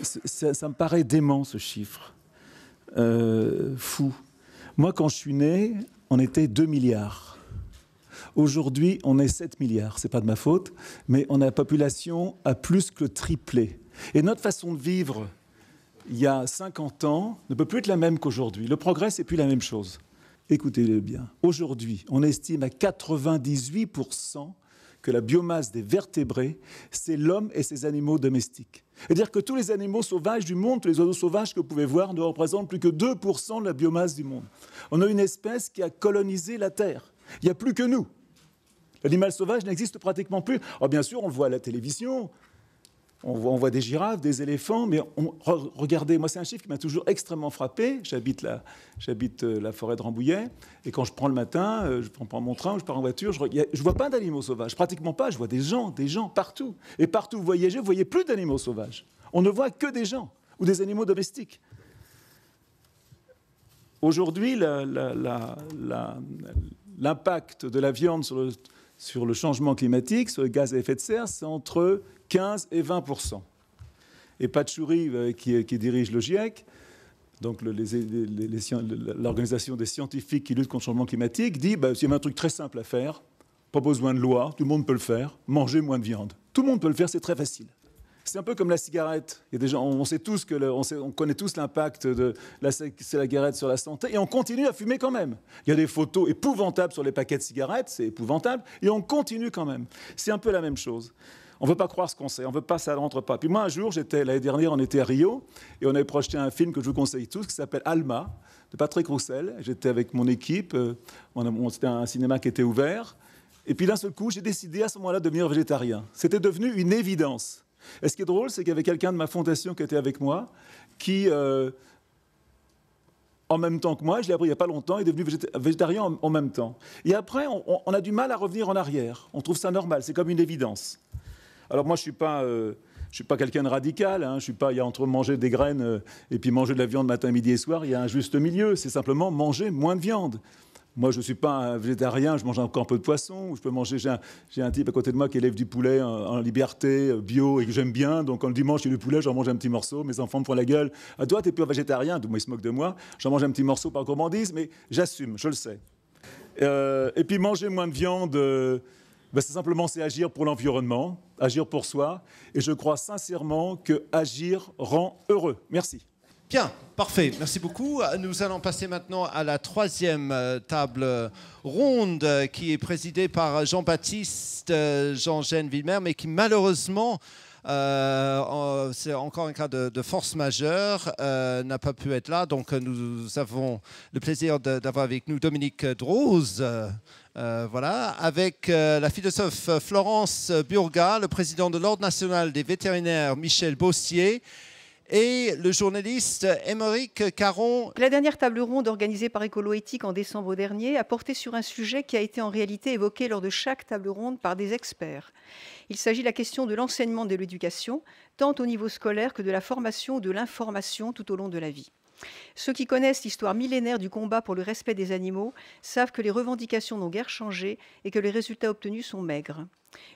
Ça me paraît dément, ce chiffre. Fou. Moi, quand je suis né, on était 2 milliards. Aujourd'hui, on est 7 milliards. Ce n'est pas de ma faute, mais la population a plus que triplé. Et notre façon de vivre, il y a 50 ans, ne peut plus être la même qu'aujourd'hui. Le progrès, c'est plus la même chose. Écoutez-le bien. Aujourd'hui, on estime à 98% que la biomasse des vertébrés, c'est l'homme et ses animaux domestiques. C'est-à-dire que tous les animaux sauvages du monde, tous les oiseaux sauvages que vous pouvez voir, ne représentent plus que 2% de la biomasse du monde. On a une espèce qui a colonisé la Terre. Il n'y a plus que nous. L'animal sauvage n'existe pratiquement plus. Alors bien sûr, on le voit à la télévision, on voit des girafes, des éléphants, mais regardez, moi c'est un chiffre qui m'a toujours extrêmement frappé. J'habite la forêt de Rambouillet, et quand je prends le matin, je prends mon train ou je pars en voiture, je ne vois pas d'animaux sauvages, pratiquement pas. Je vois des gens partout. Et partout où vous voyagez, vous ne voyez plus d'animaux sauvages. On ne voit que des gens ou des animaux domestiques. Aujourd'hui, l'impact de la viande sur le changement climatique, sur les gaz à effet de serre, c'est entre 15 et 20%. Et Pachouri, qui dirige le GIEC, donc l'organisation des scientifiques qui luttent contre le changement climatique, dit s'il y avait un truc très simple à faire, pas besoin de loi, tout le monde peut le faire, manger moins de viande. Tout le monde peut le faire, c'est très facile. C'est un peu comme la cigarette. Il y a des gens, on sait tous on connaît tous l'impact de la cigarette sur la santé, et on continue à fumer quand même. Il y a des photos épouvantables sur les paquets de cigarettes, c'est épouvantable, et on continue quand même. C'est un peu la même chose. On ne veut pas croire ce qu'on sait, on ne veut pas, ça ne rentre pas. Puis moi, un jour, l'année dernière, on était à Rio, et on avait projeté un film que je vous conseille tous, qui s'appelle Alma, de Patrick Roussel. J'étais avec mon équipe, c'était un cinéma qui était ouvert, et puis d'un seul coup, j'ai décidé à ce moment-là de devenir végétarien. C'était devenu une évidence. Et ce qui est drôle, c'est qu'il y avait quelqu'un de ma fondation qui était avec moi, qui, en même temps que moi, je l'ai appris il n'y a pas longtemps, est devenu végétarien en même temps. Et après, on a du mal à revenir en arrière. On trouve ça normal, c'est comme une évidence. Alors moi, je suis pas quelqu'un de radical. Hein. Il y a entre manger des graines et puis manger de la viande matin, midi et soir, il y a un juste milieu. C'est simplement manger moins de viande. Moi, je ne suis pas un végétarien, je mange encore un peu de poisson. Je peux manger. J'ai un type à côté de moi qui élève du poulet en liberté, bio, et que j'aime bien. Donc, quand le dimanche, il y a du poulet, j'en mange un petit morceau. Mes enfants me font la gueule. Ah, toi, tu n'es plus un végétarien. Ils se moquent de moi. J'en mange un petit morceau par gourmandise, mais j'assume, je le sais. Et puis, manger moins de viande, c'est simplement agir pour l'environnement, agir pour soi. Et je crois sincèrement que agir rend heureux. Merci. Bien, parfait. Merci beaucoup. Nous allons passer maintenant à la troisième table ronde qui est présidée par Jean-Baptiste Jean-Gène Villemer, mais qui malheureusement, c'est encore un cas de force majeure, n'a pas pu être là. Donc nous avons le plaisir d'avoir avec nous Dominique Droz, avec la philosophe Florence Burga, le président de l'Ordre national des vétérinaires Michel Bossier, et le journaliste Émeric Caron. La dernière table ronde organisée par Écolo-Éthique en décembre dernier a porté sur un sujet qui a été en réalité évoqué lors de chaque table ronde par des experts. Il s'agit de la question de l'enseignement de l'éducation, tant au niveau scolaire que de la formation ou de l'information tout au long de la vie. Ceux qui connaissent l'histoire millénaire du combat pour le respect des animaux savent que les revendications n'ont guère changé et que les résultats obtenus sont maigres.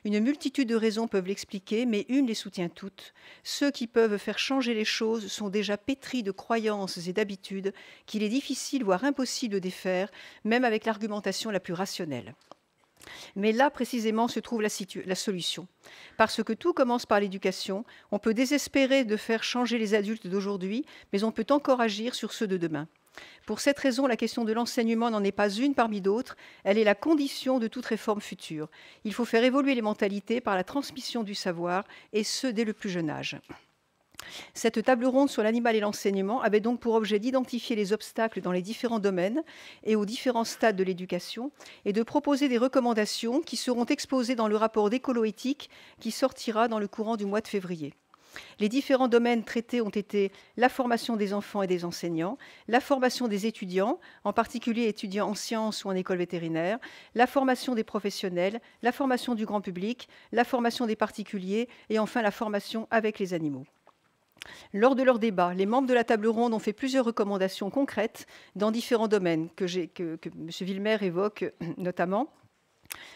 Une multitude de raisons peuvent l'expliquer, mais une les soutient toutes. Ceux qui peuvent faire changer les choses sont déjà pétris de croyances et d'habitudes qu'il est difficile, voire impossible de défaire, même avec l'argumentation la plus rationnelle. Mais là, précisément, se trouve la solution. Parce que tout commence par l'éducation, on peut désespérer de faire changer les adultes d'aujourd'hui, mais on peut encore agir sur ceux de demain. Pour cette raison, la question de l'enseignement n'en est pas une parmi d'autres, elle est la condition de toute réforme future. Il faut faire évoluer les mentalités par la transmission du savoir, et ce, dès le plus jeune âge. Cette table ronde sur l'animal et l'enseignement avait donc pour objet d'identifier les obstacles dans les différents domaines et aux différents stades de l'éducation et de proposer des recommandations qui seront exposées dans le rapport d'écolo-éthique qui sortira dans le courant du mois de février. Les différents domaines traités ont été la formation des enfants et des enseignants, la formation des étudiants, en particulier étudiants en sciences ou en école vétérinaire, la formation des professionnels, la formation du grand public, la formation des particuliers et enfin la formation avec les animaux. Lors de leur débat, les membres de la table ronde ont fait plusieurs recommandations concrètes dans différents domaines que M. Villemer évoque notamment.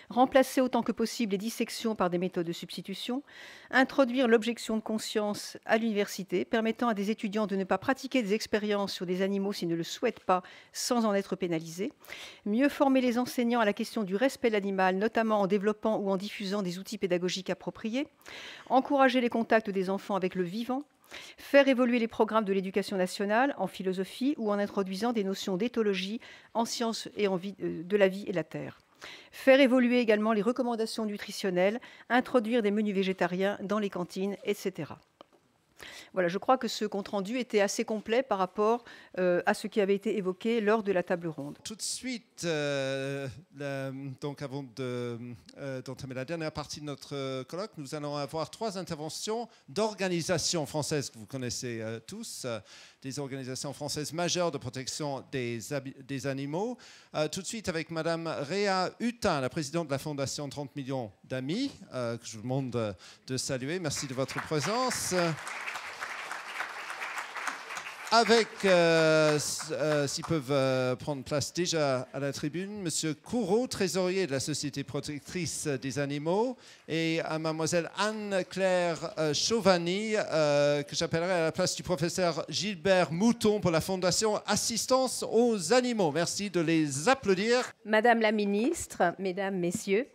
Remplacer autant que possible les dissections par des méthodes de substitution, introduire l'objection de conscience à l'université, permettant à des étudiants de ne pas pratiquer des expériences sur des animaux s'ils ne le souhaitent pas, sans en être pénalisés, mieux former les enseignants à la question du respect de l'animal, notamment en développant ou en diffusant des outils pédagogiques appropriés, encourager les contacts des enfants avec le vivant, faire évoluer les programmes de l'éducation nationale en philosophie ou en introduisant des notions d'éthologie en sciences et de la vie et de la terre. Faire évoluer également les recommandations nutritionnelles, introduire des menus végétariens dans les cantines, etc. Voilà, je crois que ce compte-rendu était assez complet par rapport à ce qui avait été évoqué lors de la table ronde. Tout de suite, donc avant d'entamer la dernière partie de notre colloque, nous allons avoir 3 interventions d'organisations françaises que vous connaissez tous, des organisations françaises majeures de protection des animaux. Tout de suite avec Madame Réa Hutin, la présidente de la Fondation 30 millions d'amis, que je vous demande de saluer. Merci de votre présence. Avec, s'ils peuvent prendre place déjà à la tribune, Monsieur Courreau, trésorier de la Société protectrice des animaux, et à Mademoiselle Anne-Claire Chauvany, que j'appellerai à la place du professeur Gilbert Mouton pour la Fondation Assistance aux animaux. Merci de les applaudir. Madame la ministre, Mesdames, Messieurs,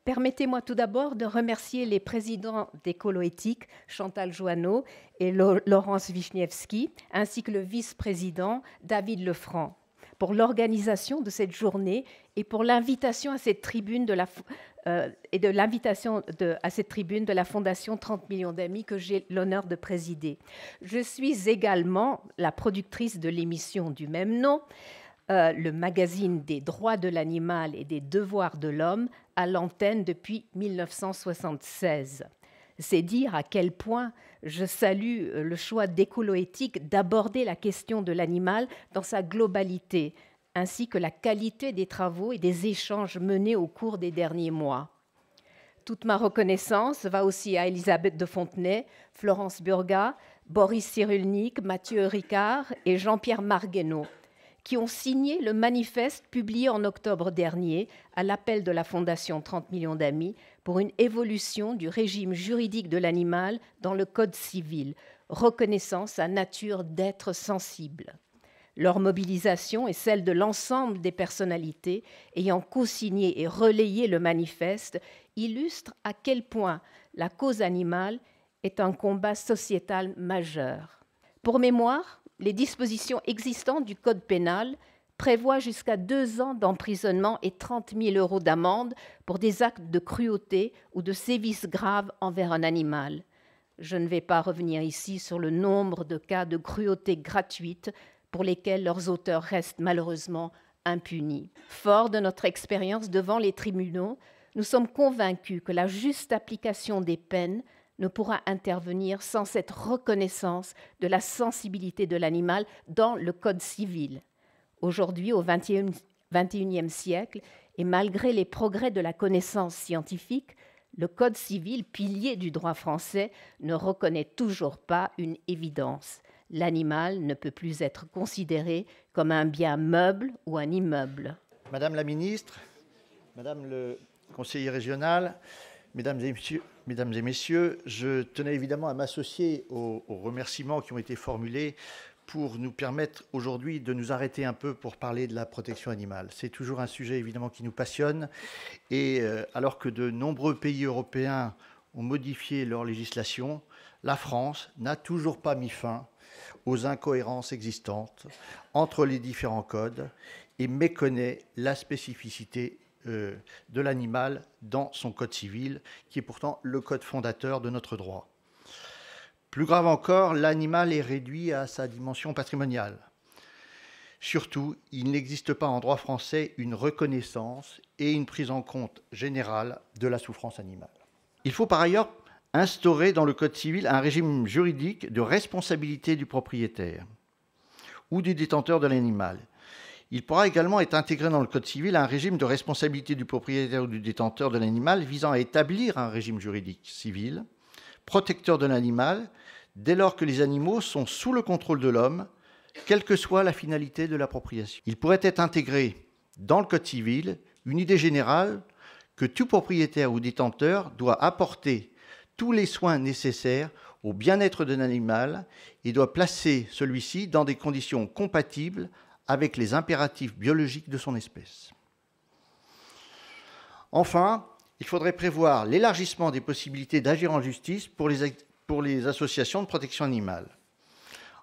permettez-moi tout d'abord de remercier les présidents d'Écolo-Éthique, Chantal Joanneau et Laurence Wiśniewski, ainsi que le vice-président David Lefranc, pour l'organisation de cette journée et pour l'invitation à cette tribune de la Fondation 30 millions d'amis que j'ai l'honneur de présider. Je suis également la productrice de l'émission du même nom, le magazine des droits de l'animal et des devoirs de l'homme, à l'antenne depuis 1976. C'est dire à quel point je salue le choix d'Écolo-Éthique d'aborder la question de l'animal dans sa globalité, ainsi que la qualité des travaux et des échanges menés au cours des derniers mois. Toute ma reconnaissance va aussi à Elisabeth de Fontenay, Florence Burga, Boris Cyrulnik, Mathieu Ricard et Jean-Pierre Marguenot, qui ont signé le manifeste publié en octobre dernier à l'appel de la Fondation 30 millions d'amis pour une évolution du régime juridique de l'animal dans le Code civil, reconnaissant sa nature d'être sensible. Leur mobilisation et celle de l'ensemble des personnalités ayant co-signé et relayé le manifeste illustre à quel point la cause animale est un combat sociétal majeur. Pour mémoire, les dispositions existantes du Code pénal prévoient jusqu'à 2 ans d'emprisonnement et 30 000 € d'amende pour des actes de cruauté ou de sévices graves envers un animal. Je ne vais pas revenir ici sur le nombre de cas de cruauté gratuite pour lesquels leurs auteurs restent malheureusement impunis. Fort de notre expérience devant les tribunaux, nous sommes convaincus que la juste application des peines ne pourra intervenir sans cette reconnaissance de la sensibilité de l'animal dans le Code civil. Aujourd'hui, au XXIe siècle, et malgré les progrès de la connaissance scientifique, le Code civil, pilier du droit français, ne reconnaît toujours pas une évidence. L'animal ne peut plus être considéré comme un bien meuble ou un immeuble. Madame la ministre, Madame le conseiller régional, Mesdames et messieurs, je tenais évidemment à m'associer aux remerciements qui ont été formulés pour nous permettre aujourd'hui de nous arrêter un peu pour parler de la protection animale. C'est toujours un sujet évidemment qui nous passionne et alors que de nombreux pays européens ont modifié leur législation, la France n'a toujours pas mis fin aux incohérences existantes entre les différents codes et méconnaît la spécificité de l'animal dans son code civil, qui est pourtant le code fondateur de notre droit. Plus grave encore, l'animal est réduit à sa dimension patrimoniale. Surtout, il n'existe pas en droit français une reconnaissance et une prise en compte générale de la souffrance animale. Il faut par ailleurs instaurer dans le Code civil un régime juridique de responsabilité du propriétaire ou du détenteur de l'animal. Il pourra également être intégré dans le Code civil un régime de responsabilité du propriétaire ou du détenteur de l'animal visant à établir un régime juridique civil protecteur de l'animal dès lors que les animaux sont sous le contrôle de l'homme, quelle que soit la finalité de l'appropriation. Il pourrait être intégré dans le Code civil une idée générale que tout propriétaire ou détenteur doit apporter tous les soins nécessaires au bien-être de l'animal et doit placer celui-ci dans des conditions compatibles avec les impératifs biologiques de son espèce. Enfin, il faudrait prévoir l'élargissement des possibilités d'agir en justice pour les associations de protection animale.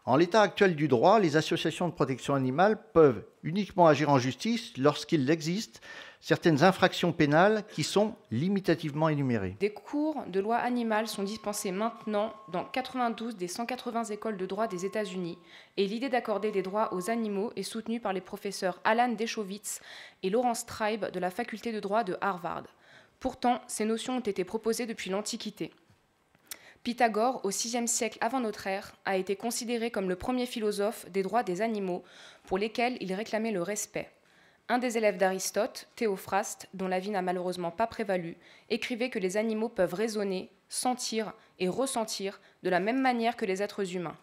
En l'état actuel du droit, les associations de protection animale peuvent uniquement agir en justice lorsqu'il existe certaines infractions pénales qui sont limitativement énumérées. Des cours de loi animale sont dispensés maintenant dans 92 des 180 écoles de droit des États-Unis et l'idée d'accorder des droits aux animaux est soutenue par les professeurs Alan Dershowitz et Lawrence Tribe de la faculté de droit de Harvard. Pourtant, ces notions ont été proposées depuis l'Antiquité. Pythagore, au VIe siècle avant notre ère, a été considéré comme le premier philosophe des droits des animaux pour lesquels il réclamait le respect. Un des élèves d'Aristote, Théophraste, dont la vie n'a malheureusement pas prévalu, écrivait que les animaux peuvent raisonner, sentir et ressentir de la même manière que les êtres humains.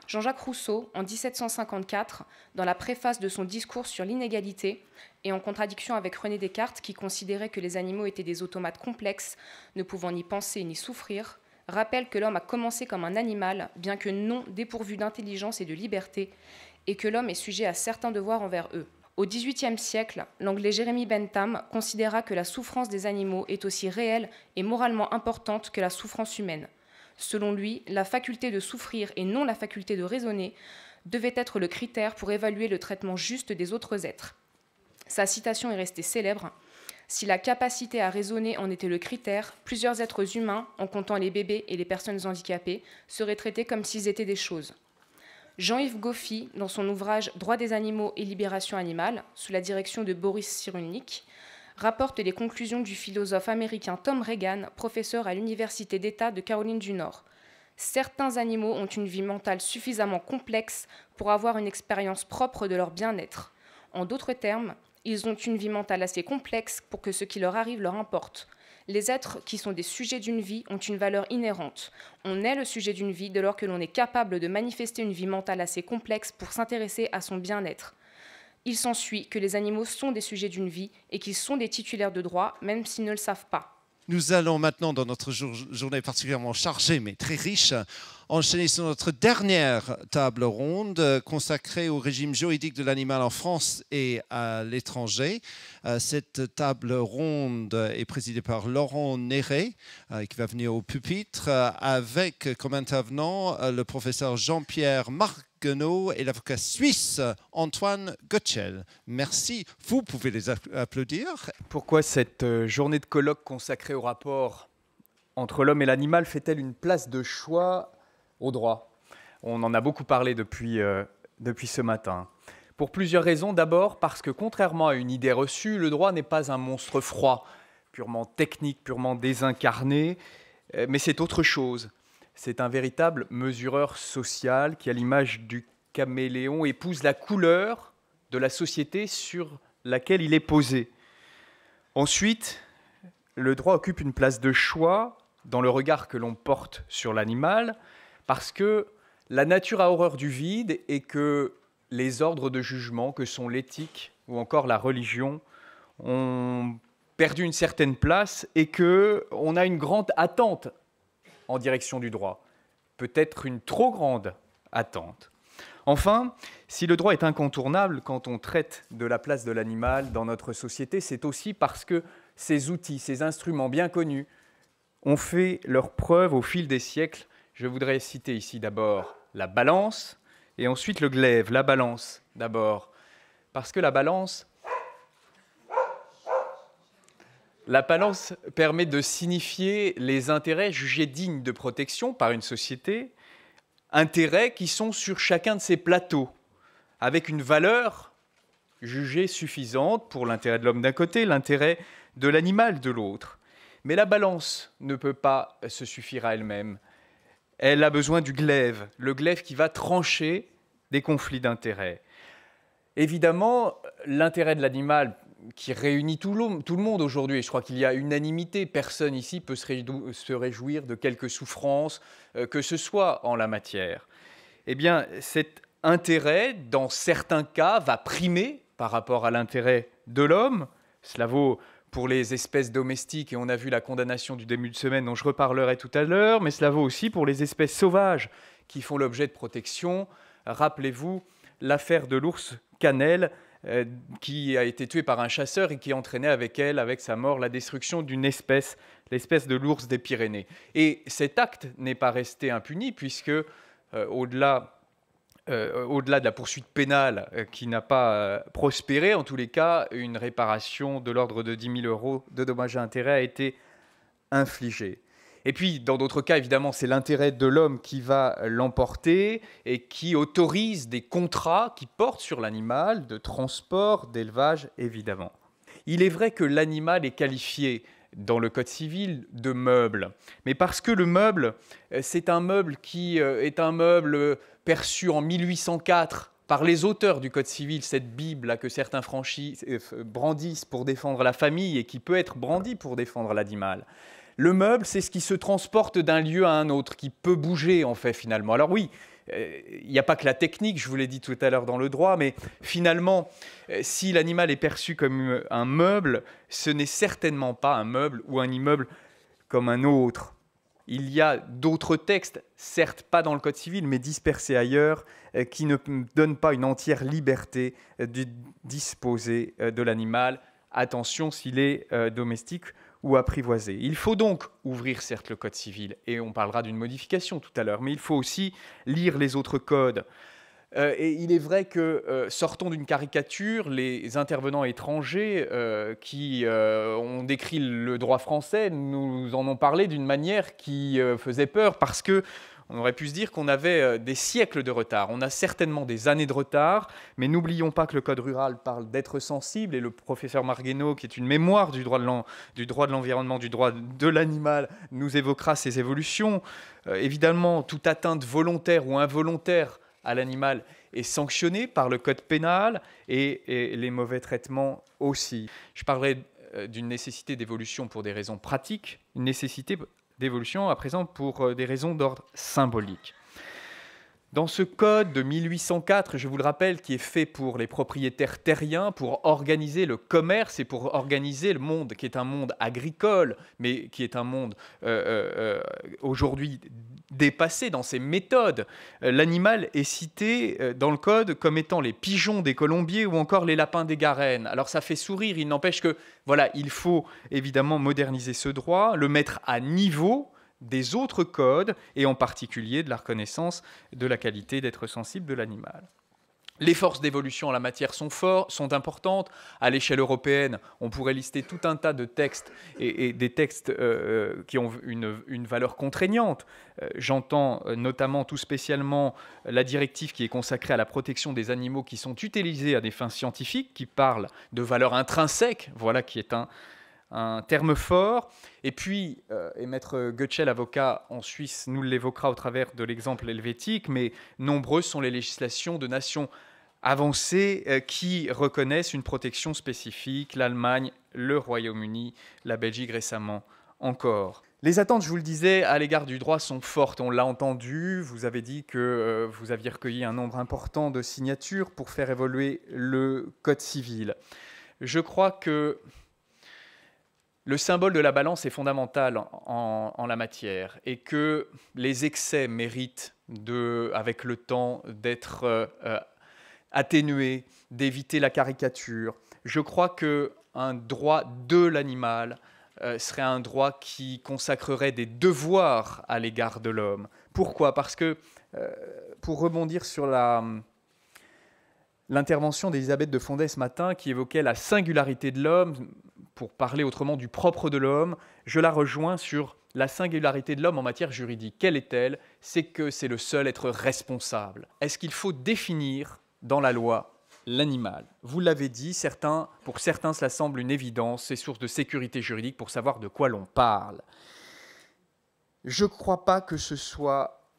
Jean-Jacques Rousseau, en 1754, dans la préface de son discours sur l'inégalité, et en contradiction avec René Descartes, qui considérait que les animaux étaient des automates complexes, ne pouvant ni penser ni souffrir, rappelle que l'homme a commencé comme un animal, bien que non dépourvu d'intelligence et de liberté, et que l'homme est sujet à certains devoirs envers eux. Au XVIIIe siècle, l'anglais Jeremy Bentham considéra que la souffrance des animaux est aussi réelle et moralement importante que la souffrance humaine. Selon lui, la faculté de souffrir et non la faculté de raisonner devait être le critère pour évaluer le traitement juste des autres êtres. Sa citation est restée célèbre. Si la capacité à raisonner en était le critère, plusieurs êtres humains, en comptant les bébés et les personnes handicapées, seraient traités comme s'ils étaient des choses. Jean-Yves Goffy, dans son ouvrage « Droits des animaux et libération animale », sous la direction de Boris Cyrulnik, rapporte les conclusions du philosophe américain Tom Regan, professeur à l'Université d'État de Caroline du Nord. Certains animaux ont une vie mentale suffisamment complexe pour avoir une expérience propre de leur bien-être. En d'autres termes, ils ont une vie mentale assez complexe pour que ce qui leur arrive leur importe. Les êtres qui sont des sujets d'une vie ont une valeur inhérente. On est le sujet d'une vie dès lors que l'on est capable de manifester une vie mentale assez complexe pour s'intéresser à son bien-être. Il s'ensuit que les animaux sont des sujets d'une vie et qu'ils sont des titulaires de droits, même s'ils ne le savent pas. Nous allons maintenant, dans notre journée particulièrement chargée, mais très riche, enchaîner sur notre dernière table ronde consacrée au régime juridique de l'animal en France et à l'étranger. Cette table ronde est présidée par Laurent Néret, qui va venir au pupitre, avec comme intervenant le professeur Jean-Pierre Marguenot et l'avocat suisse Antoine Goetschel. Merci. Vous pouvez les applaudir. Pourquoi cette journée de colloque consacrée au rapport entre l'homme et l'animal fait-elle une place de choix au droit? On en a beaucoup parlé depuis ce matin. Pour plusieurs raisons. D'abord, parce que contrairement à une idée reçue, le droit n'est pas un monstre froid, purement technique, purement désincarné, mais c'est autre chose. C'est un véritable mesureur social qui, à l'image du caméléon, épouse la couleur de la société sur laquelle il est posé. Ensuite, le droit occupe une place de choix dans le regard que l'on porte sur l'animal, parce que la nature a horreur du vide et que les ordres de jugement, que sont l'éthique ou encore la religion, ont perdu une certaine place et qu'on a une grande attente en direction du droit, peut-être une trop grande attente. Enfin, si le droit est incontournable quand on traite de la place de l'animal dans notre société, c'est aussi parce que ces outils, ces instruments bien connus ont fait leur preuve au fil des siècles. Je voudrais citer ici d'abord la balance et ensuite le glaive. La balance d'abord, parce que la balance permet de signifier les intérêts jugés dignes de protection par une société intérêts qui sont sur chacun de ces plateaux, avec une valeur jugée suffisante pour l'intérêt de l'homme d'un côté, l'intérêt de l'animal de l'autre. Mais la balance ne peut pas se suffire à elle-même. Elle a besoin du glaive, le glaive qui va trancher des conflits d'intérêts. Évidemment, l'intérêt de l'animal qui réunit tout le monde aujourd'hui, et je crois qu'il y a unanimité, personne ici peut se réjouir de quelque souffrance que ce soit en la matière. Eh bien, cet intérêt, dans certains cas, va primer par rapport à l'intérêt de l'homme. Cela vaut pour les espèces domestiques, et on a vu la condamnation du début de semaine dont je reparlerai tout à l'heure, mais cela vaut aussi pour les espèces sauvages qui font l'objet de protection. Rappelez-vous l'affaire de l'ours cannelle qui a été tué par un chasseur et qui entraînait avec sa mort, la destruction d'une espèce, l'espèce de l'ours des Pyrénées. Et cet acte n'est pas resté impuni puisque, au-delà de la poursuite pénale qui n'a pas prospéré, en tous les cas, une réparation de l'ordre de 10 000 € de dommages et intérêts a été infligée. Et puis, dans d'autres cas, évidemment, c'est l'intérêt de l'homme qui va l'emporter et qui autorise des contrats qui portent sur l'animal, de transport, d'élevage, évidemment. Il est vrai que l'animal est qualifié dans le Code civil de meuble, mais parce que le meuble, c'est un meuble qui est un meuble perçu en 1804 par les auteurs du Code civil, cette Bible là, que certains brandissent pour défendre la famille et qui peut être brandie pour défendre l'animal. Le meuble, c'est ce qui se transporte d'un lieu à un autre, qui peut bouger en fait finalement. Alors oui, il n'y a pas que la technique, je vous l'ai dit tout à l'heure dans le droit, mais finalement, si l'animal est perçu comme un meuble, ce n'est certainement pas un meuble ou un immeuble comme un autre. Il y a d'autres textes, certes pas dans le Code civil, mais dispersés ailleurs, qui ne donnent pas une entière liberté de disposer de l'animal. Attention s'il est domestique ou apprivoisé. Il faut donc ouvrir certes le Code civil, et on parlera d'une modification tout à l'heure, mais il faut aussi lire les autres codes. Et il est vrai que, sortons d'une caricature, les intervenants étrangers qui ont décrit le droit français nous en ont parlé d'une manière qui faisait peur, parce que on aurait pu se dire qu'on avait des siècles de retard. On a certainement des années de retard, mais n'oublions pas que le Code rural parle d'être sensible, et le professeur Marguenot, qui est une mémoire du droit de l'environnement, du droit de l'animal, nous évoquera ces évolutions. Évidemment, toute atteinte volontaire ou involontaire à l'animal est sanctionnée par le Code pénal, et les mauvais traitements aussi. Je parlerai d'une nécessité d'évolution pour des raisons pratiques, une nécessité d'évolution à présent pour des raisons d'ordre symbolique. Dans ce code de 1804, je vous le rappelle, qui est fait pour les propriétaires terriens, pour organiser le commerce et pour organiser le monde, qui est un monde agricole, mais qui est un monde aujourd'hui dépassé dans ses méthodes. L'animal est cité dans le code comme étant les pigeons des colombiers ou encore les lapins des Garennes. Alors ça fait sourire, il n'empêche que, voilà, il faut évidemment moderniser ce droit, le mettre à niveau des autres codes, et en particulier de la reconnaissance de la qualité d'être sensible de l'animal. Les forces d'évolution en la matière sont importantes. À l'échelle européenne, on pourrait lister tout un tas de textes, et des textes qui ont une valeur contraignante. J'entends notamment tout spécialement la directive qui est consacrée à la protection des animaux qui sont utilisés à des fins scientifiques, qui parle de valeur intrinsèque, voilà qui est un terme fort. Et puis, et Maître Goetschel, avocat en Suisse, nous l'évoquera au travers de l'exemple helvétique, mais nombreuses sont les législations de nations avancées qui reconnaissent une protection spécifique, l'Allemagne, le Royaume-Uni, la Belgique récemment encore. Les attentes, je vous le disais, à l'égard du droit sont fortes. On l'a entendu, vous avez dit que vous aviez recueilli un nombre important de signatures pour faire évoluer le Code civil. Je crois que le symbole de la balance est fondamental en la matière, et que les excès méritent, avec le temps, d'être atténués, d'éviter la caricature. Je crois qu'un droit de l'animal serait un droit qui consacrerait des devoirs à l'égard de l'homme. Pourquoi ? Parce que, pour rebondir sur l'intervention d'Elisabeth de Fondet ce matin, qui évoquait la singularité de l'homme, pour parler autrement du propre de l'homme, je la rejoins sur la singularité de l'homme en matière juridique. Quelle est-elle? C'est que c'est le seul être responsable. Est-ce qu'il faut définir dans la loi l'animal? Vous l'avez dit, pour certains cela semble une évidence, c'est source de sécurité juridique pour savoir de quoi l'on parle. Je ne crois pas que ce soit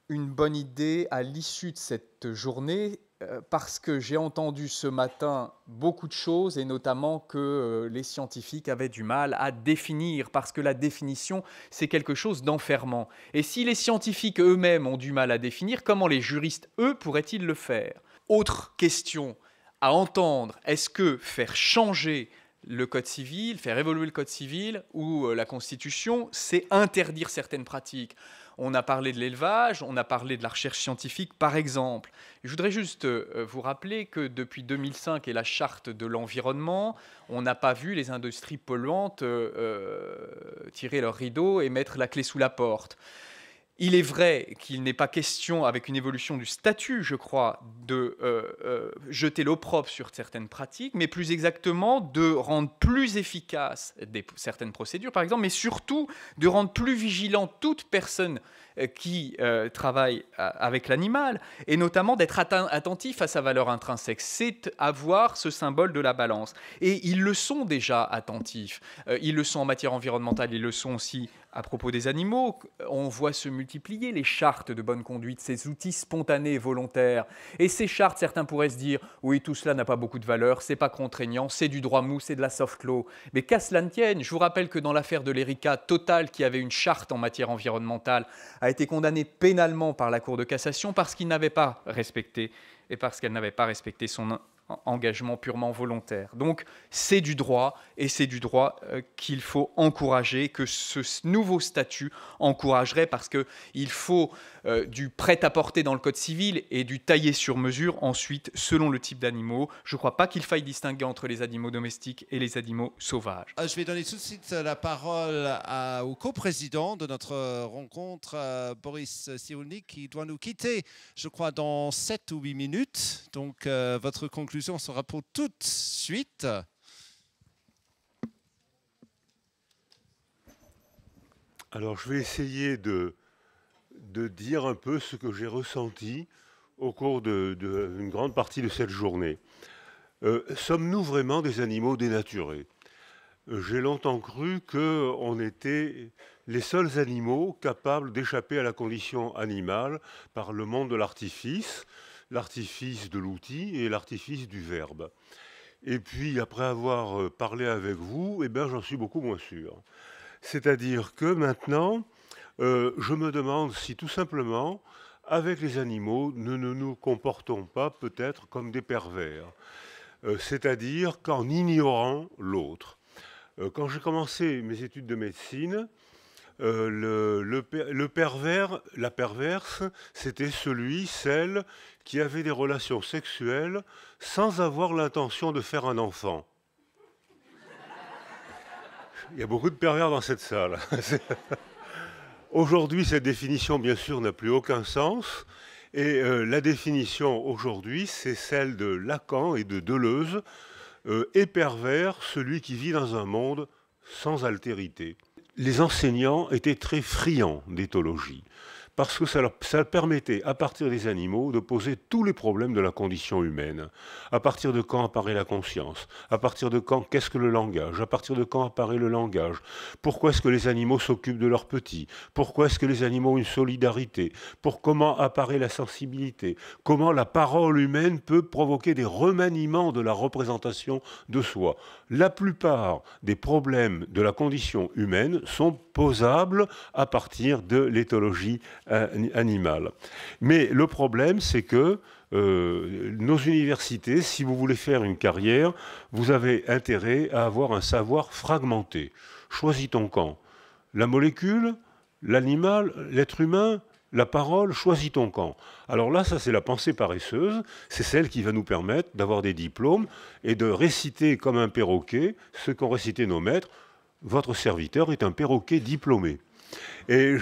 une bonne idée à l'issue de cette journée, parce que j'ai entendu ce matin beaucoup de choses, et notamment que les scientifiques avaient du mal à définir, parce que la définition, c'est quelque chose d'enfermant. Et si les scientifiques eux-mêmes ont du mal à définir, comment les juristes, eux, pourraient-ils le faire? Autre question à entendre, est-ce que faire changer le Code civil, faire évoluer le Code civil ou la Constitution, c'est interdire certaines pratiques? On a parlé de l'élevage, on a parlé de la recherche scientifique, par exemple. Je voudrais juste vous rappeler que depuis 2005 et la Charte de l'environnement, on n'a pas vu les industries polluantes tirer leur rideau et mettre la clé sous la porte. Il est vrai qu'il n'est pas question, avec une évolution du statut, je crois, de jeter l'opprobre sur certaines pratiques, mais plus exactement de rendre plus efficaces certaines procédures, par exemple, mais surtout de rendre plus vigilant toute personne qui travaille avec l'animal, et notamment d'être attentif à sa valeur intrinsèque. C'est avoir ce symbole de la balance. Et ils le sont déjà attentifs. Ils le sont en matière environnementale, ils le sont aussi à propos des animaux. On voit se multiplier les chartes de bonne conduite, ces outils spontanés et volontaires. Et ces chartes, certains pourraient se dire, oui, tout cela n'a pas beaucoup de valeur, c'est pas contraignant, c'est du droit mou, c'est de la soft law. Mais qu'à cela ne tienne, je vous rappelle que dans l'affaire de l'Erika, Total, qui avait une charte en matière environnementale, a été condamné pénalement par la Cour de cassation parce qu'il n'avait pas respecté, et parce qu'elle n'avait pas respecté son engagement purement volontaire. Donc c'est du droit, et c'est du droit qu'il faut encourager, que ce nouveau statut encouragerait, parce qu'il faut du prêt-à-porter dans le Code civil et du taillé sur mesure ensuite selon le type d'animaux. Je ne crois pas qu'il faille distinguer entre les animaux domestiques et les animaux sauvages. Je vais donner tout de suite la parole au coprésident de notre rencontre, Boris Cyrulnik, qui doit nous quitter, je crois, dans 7 ou 8 minutes. Donc votre conclusion sera pour tout de suite. Alors je vais essayer de dire un peu ce que j'ai ressenti au cours d'une grande partie de cette journée. Sommes-nous vraiment des animaux dénaturés? J'ai longtemps cru qu'on était les seuls animaux capables d'échapper à la condition animale par le monde de l'artifice de l'outil et l'artifice du verbe. Et puis, après avoir parlé avec vous, eh bien, j'en suis beaucoup moins sûr. C'est-à-dire que maintenant, je me demande si tout simplement, avec les animaux, nous ne nous comportons pas peut-être comme des pervers. C'est-à-dire qu'en ignorant l'autre. Quand j'ai commencé mes études de médecine, le pervers, la perverse, c'était celle qui avait des relations sexuelles sans avoir l'intention de faire un enfant. Il y a beaucoup de pervers dans cette salle. Aujourd'hui, cette définition, bien sûr, n'a plus aucun sens. Et la définition aujourd'hui, c'est celle de Lacan et de Deleuze. Est pervers celui qui vit dans un monde sans altérité. Les enseignants étaient très friands d'éthologie, parce que ça permettait, à partir des animaux, de poser tous les problèmes de la condition humaine. À partir de quand apparaît la conscience? À partir de quand, qu'est-ce que le langage? À partir de quand apparaît le langage? Pourquoi est-ce que les animaux s'occupent de leurs petits? Pourquoi est-ce que les animaux ont une solidarité? Comment apparaît la sensibilité? Comment la parole humaine peut provoquer des remaniements de la représentation de soi? La plupart des problèmes de la condition humaine sont posables à partir de l'éthologie animale. Mais le problème, c'est que nos universités, si vous voulez faire une carrière, vous avez intérêt à avoir un savoir fragmenté. Choisis ton camp. La molécule, l'animal, l'être humain, la parole, choisis ton camp. Alors là, ça c'est la pensée paresseuse, c'est celle qui va nous permettre d'avoir des diplômes et de réciter comme un perroquet ce qu'ont récité nos maîtres. Votre serviteur est un perroquet diplômé. Et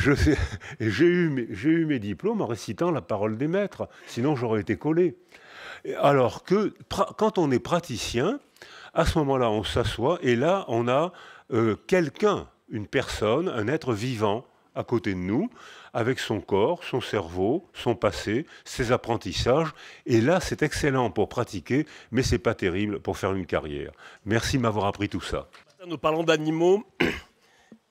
j'ai eu mes diplômes en récitant la parole des maîtres, sinon j'aurais été collé. Alors que quand on est praticien, À ce moment-là, on s'assoit et là, on a quelqu'un, une personne, un être vivant à côté de nous, avec son corps, son cerveau, son passé, ses apprentissages. Et là, c'est excellent pour pratiquer, mais c'est pas terrible pour faire une carrière. Merci de m'avoir appris tout ça. Nous parlons d'animaux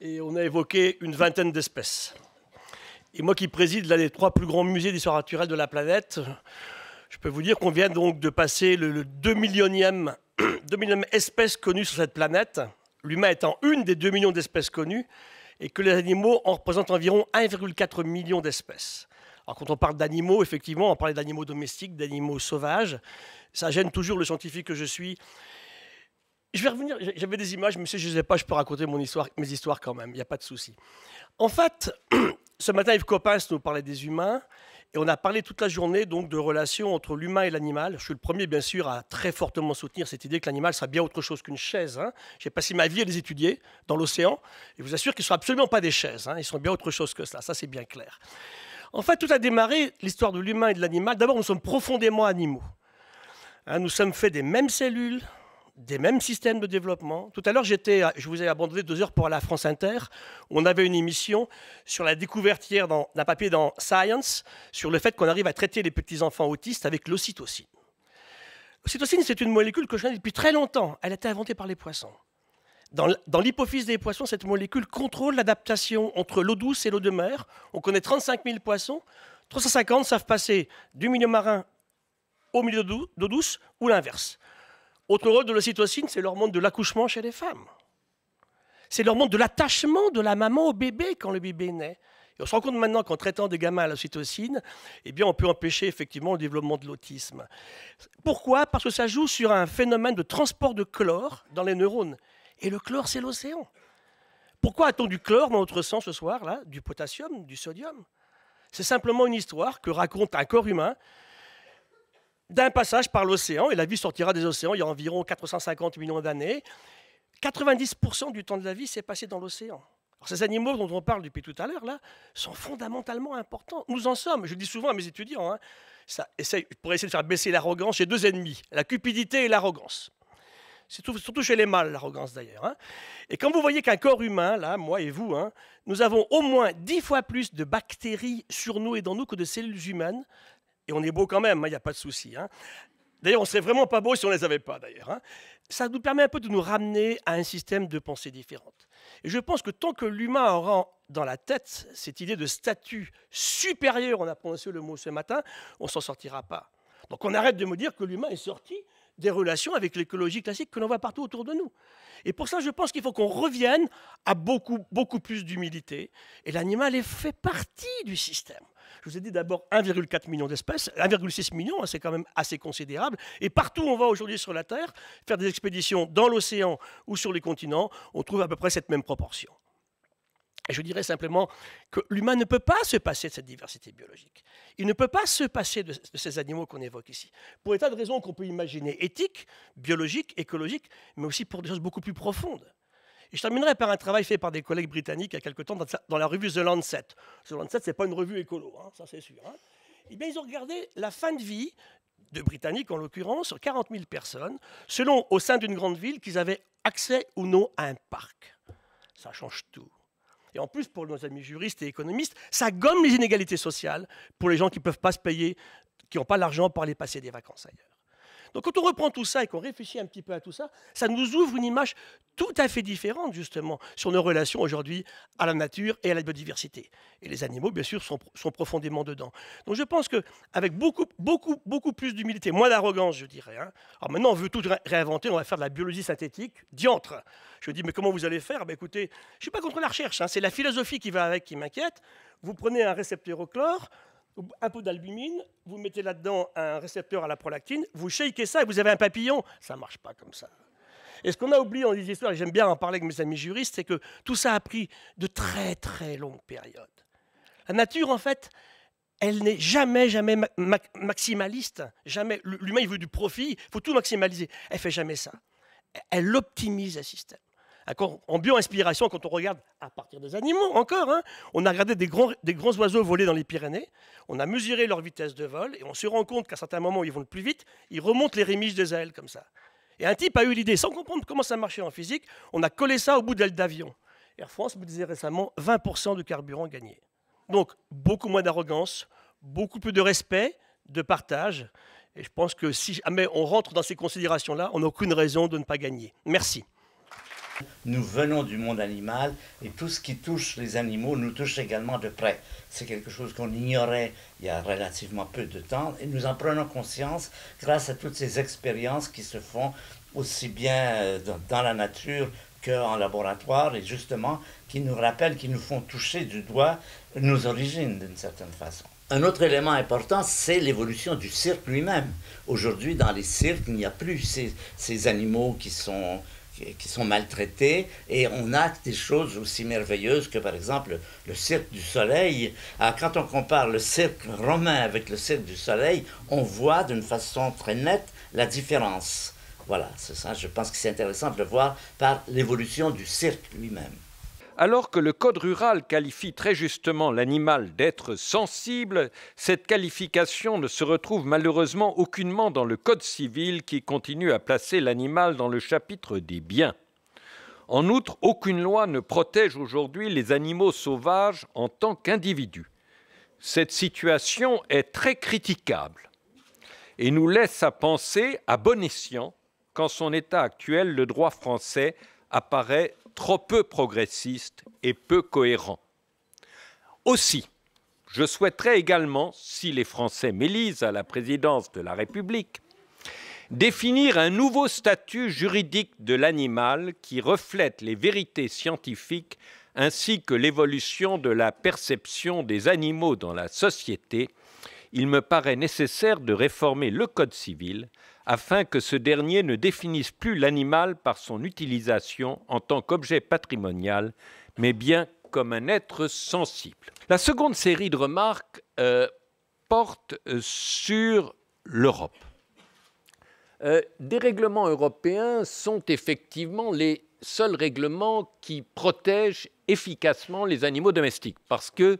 et on a évoqué une vingtaine d'espèces. Et moi qui préside l'un des 3 plus grands musées d'histoire naturelle de la planète, je peux vous dire qu'on vient donc de passer le 2 millionième espèce connue sur cette planète, l'humain étant une des 2 millions d'espèces connues, et que les animaux en représentent environ 1,4 million d'espèces. Alors quand on parle d'animaux, effectivement, on parlait d'animaux domestiques, d'animaux sauvages. Ça gêne toujours le scientifique que je suis. Je vais revenir, j'avais des images, mais si je ne les ai pas, je peux raconter mes histoires quand même, il n'y a pas de souci. En fait, ce matin, Yves Coppens nous parlait des humains, et on a parlé toute la journée donc, de relations entre l'humain et l'animal. Je suis le premier, bien sûr, à très fortement soutenir cette idée que l'animal sera bien autre chose qu'une chaise. Hein. J'ai passé ma vie à les étudier dans l'océan, et je vous assure qu'ils ne sont absolument pas des chaises. Hein. Ils sont bien autre chose que cela, ça c'est bien clair. En fait, tout a démarré, l'histoire de l'humain et de l'animal. D'abord, nous sommes profondément animaux. Hein, nous sommes faits des mêmes cellules, des mêmes systèmes de développement. Tout à l'heure, je vous ai abandonné 2 heures pour aller à France Inter, où on avait une émission sur la découverte hier d'un papier dans Science, sur le fait qu'on arrive à traiter les petits-enfants autistes avec l'ocytocine. L'ocytocine, c'est une molécule que je connais depuis très longtemps. Elle a été inventée par les poissons. Dans l'hypophyse des poissons, cette molécule contrôle l'adaptation entre l'eau douce et l'eau de mer. On connaît 35 000 poissons. 350 savent passer du milieu marin au milieu d'eau douce ou l'inverse. Autre rôle de l'ocytocine, c'est l'hormone de l'accouchement chez les femmes. C'est l'hormone de l'attachement de la maman au bébé quand le bébé naît. Et on se rend compte maintenant qu'en traitant des gamins à l'ocytocine, eh bien, on peut empêcher effectivement le développement de l'autisme. Pourquoi? Parce que ça joue sur un phénomène de transport de chlore dans les neurones. Et le chlore, c'est l'océan. Pourquoi a-t-on du chlore dans notre sang ce soir, là, du potassium, du sodium? C'est simplement une histoire que raconte un corps humain d'un passage par l'océan, et la vie sortira des océans il y a environ 450 millions d'années. 90% du temps de la vie s'est passé dans l'océan. Ces animaux dont on parle depuis tout à l'heure là sont fondamentalement importants. Nous en sommes, je le dis souvent à mes étudiants, hein, pour essayer de faire baisser l'arrogance, j'ai 2 ennemis, la cupidité et l'arrogance. C'est surtout chez les mâles, l'arrogance d'ailleurs. Hein. Et quand vous voyez qu'un corps humain, là, moi et vous, hein, nous avons au moins 10 fois plus de bactéries sur nous et dans nous que de cellules humaines, et on est beau quand même, il n'y a pas de souci. Hein. D'ailleurs, on ne serait vraiment pas beau si on ne les avait pas, d'ailleurs. Hein. Ça nous permet un peu de nous ramener à un système de pensée différente. Et je pense que tant que l'humain aura dans la tête cette idée de statut supérieur, on a prononcé le mot ce matin, on ne s'en sortira pas. Donc on arrête de me dire que l'humain est sorti des relations avec l'écologie classique que l'on voit partout autour de nous. Et pour ça, je pense qu'il faut qu'on revienne à beaucoup plus d'humilité. Et l'animal fait partie du système. Je vous ai dit d'abord 1,4 million d'espèces, 1,6 million, hein, c'est quand même assez considérable. Et partout où on va aujourd'hui sur la Terre, faire des expéditions dans l'océan ou sur les continents, on trouve à peu près cette même proportion. Et je dirais simplement que l'humain ne peut pas se passer de cette diversité biologique. Il ne peut pas se passer de ces animaux qu'on évoque ici. Pour des tas de raisons qu'on peut imaginer éthiques, biologiques, écologiques, mais aussi pour des choses beaucoup plus profondes. Et je terminerai par un travail fait par des collègues britanniques il y a quelque temps dans la revue The Lancet. The Lancet, ce n'est pas une revue écolo, hein, ça c'est sûr. Hein. Eh bien, ils ont regardé la fin de vie de Britanniques, en l'occurrence, sur 40 000 personnes, selon, au sein d'une grande ville, qu'ils avaient accès ou non à un parc. Ça change tout. Et en plus, pour nos amis juristes et économistes, ça gomme les inégalités sociales pour les gens qui ne peuvent pas se payer, qui n'ont pas l'argent pour aller passer des vacances ailleurs. Donc quand on reprend tout ça et qu'on réfléchit un petit peu à tout ça, ça nous ouvre une image tout à fait différente, justement, sur nos relations aujourd'hui à la nature et à la biodiversité. Et les animaux, bien sûr, sont profondément dedans. Donc je pense qu'avec beaucoup plus d'humilité, moins d'arrogance, je dirais. Hein. Alors maintenant, on veut tout réinventer, on va faire de la biologie synthétique, diantre. Je dis, mais comment vous allez faire? Ben, écoutez, je ne suis pas contre la recherche, hein, c'est la philosophie qui va avec qui m'inquiète. Vous prenez un récepteur au chlore, un peu d'albumine, vous mettez là-dedans un récepteur à la prolactine, vous shakez ça et vous avez un papillon. Ça ne marche pas comme ça. Et ce qu'on a oublié dans les histoires, et j'aime bien en parler avec mes amis juristes, c'est que tout ça a pris de très très longues périodes. La nature, en fait, elle n'est jamais maximaliste. Jamais. L'humain, il veut du profit, il faut tout maximaliser. Elle ne fait jamais ça. Elle optimise un système. En bio-inspiration, quand on regarde à partir des animaux, encore, hein, on a regardé des grands oiseaux voler dans les Pyrénées, on a mesuré leur vitesse de vol, et on se rend compte qu'à certains moments où ils vont le plus vite, ils remontent les rémiges des ailes comme ça. Et un type a eu l'idée, sans comprendre comment ça marchait en physique, on a collé ça au bout de l'aile d'avion. Air France me disait récemment 20% de carburant gagné. Donc, beaucoup moins d'arrogance, beaucoup plus de respect, de partage. Et je pense que si jamais on rentre dans ces considérations-là, on n'a aucune raison de ne pas gagner. Merci. Nous venons du monde animal et tout ce qui touche les animaux nous touche également de près. C'est quelque chose qu'on ignorait il y a relativement peu de temps et nous en prenons conscience grâce à toutes ces expériences qui se font aussi bien dans la nature qu'en laboratoire et justement qui nous rappellent, qui nous font toucher du doigt nos origines d'une certaine façon. Un autre élément important, c'est l'évolution du cirque lui-même. Aujourd'hui, dans les cirques, il n'y a plus ces animaux qui sont maltraités et on a des choses aussi merveilleuses que par exemple le Cirque du Soleil. Alors, quand on compare le cirque romain avec le Cirque du Soleil, on voit d'une façon très nette la différence. Voilà, c'est ça. Je pense que c'est intéressant de le voir par l'évolution du cirque lui-même. Alors que le Code rural qualifie très justement l'animal d'être sensible, cette qualification ne se retrouve malheureusement aucunement dans le Code civil qui continue à placer l'animal dans le chapitre des biens. En outre, aucune loi ne protège aujourd'hui les animaux sauvages en tant qu'individus. Cette situation est très critiquable et nous laisse à penser, à bon escient, qu'en son état actuel, le droit français apparaît trop peu progressiste et peu cohérent. Aussi, je souhaiterais également, si les Français m'élisent à la présidence de la République, définir un nouveau statut juridique de l'animal qui reflète les vérités scientifiques ainsi que l'évolution de la perception des animaux dans la société. Il me paraît nécessaire de réformer le Code civil afin que ce dernier ne définisse plus l'animal par son utilisation en tant qu'objet patrimonial, mais bien comme un être sensible. La seconde série de remarques porte sur l'Europe. Des règlements européens sont effectivement les seuls règlements qui protègent efficacement les animaux domestiques, parce que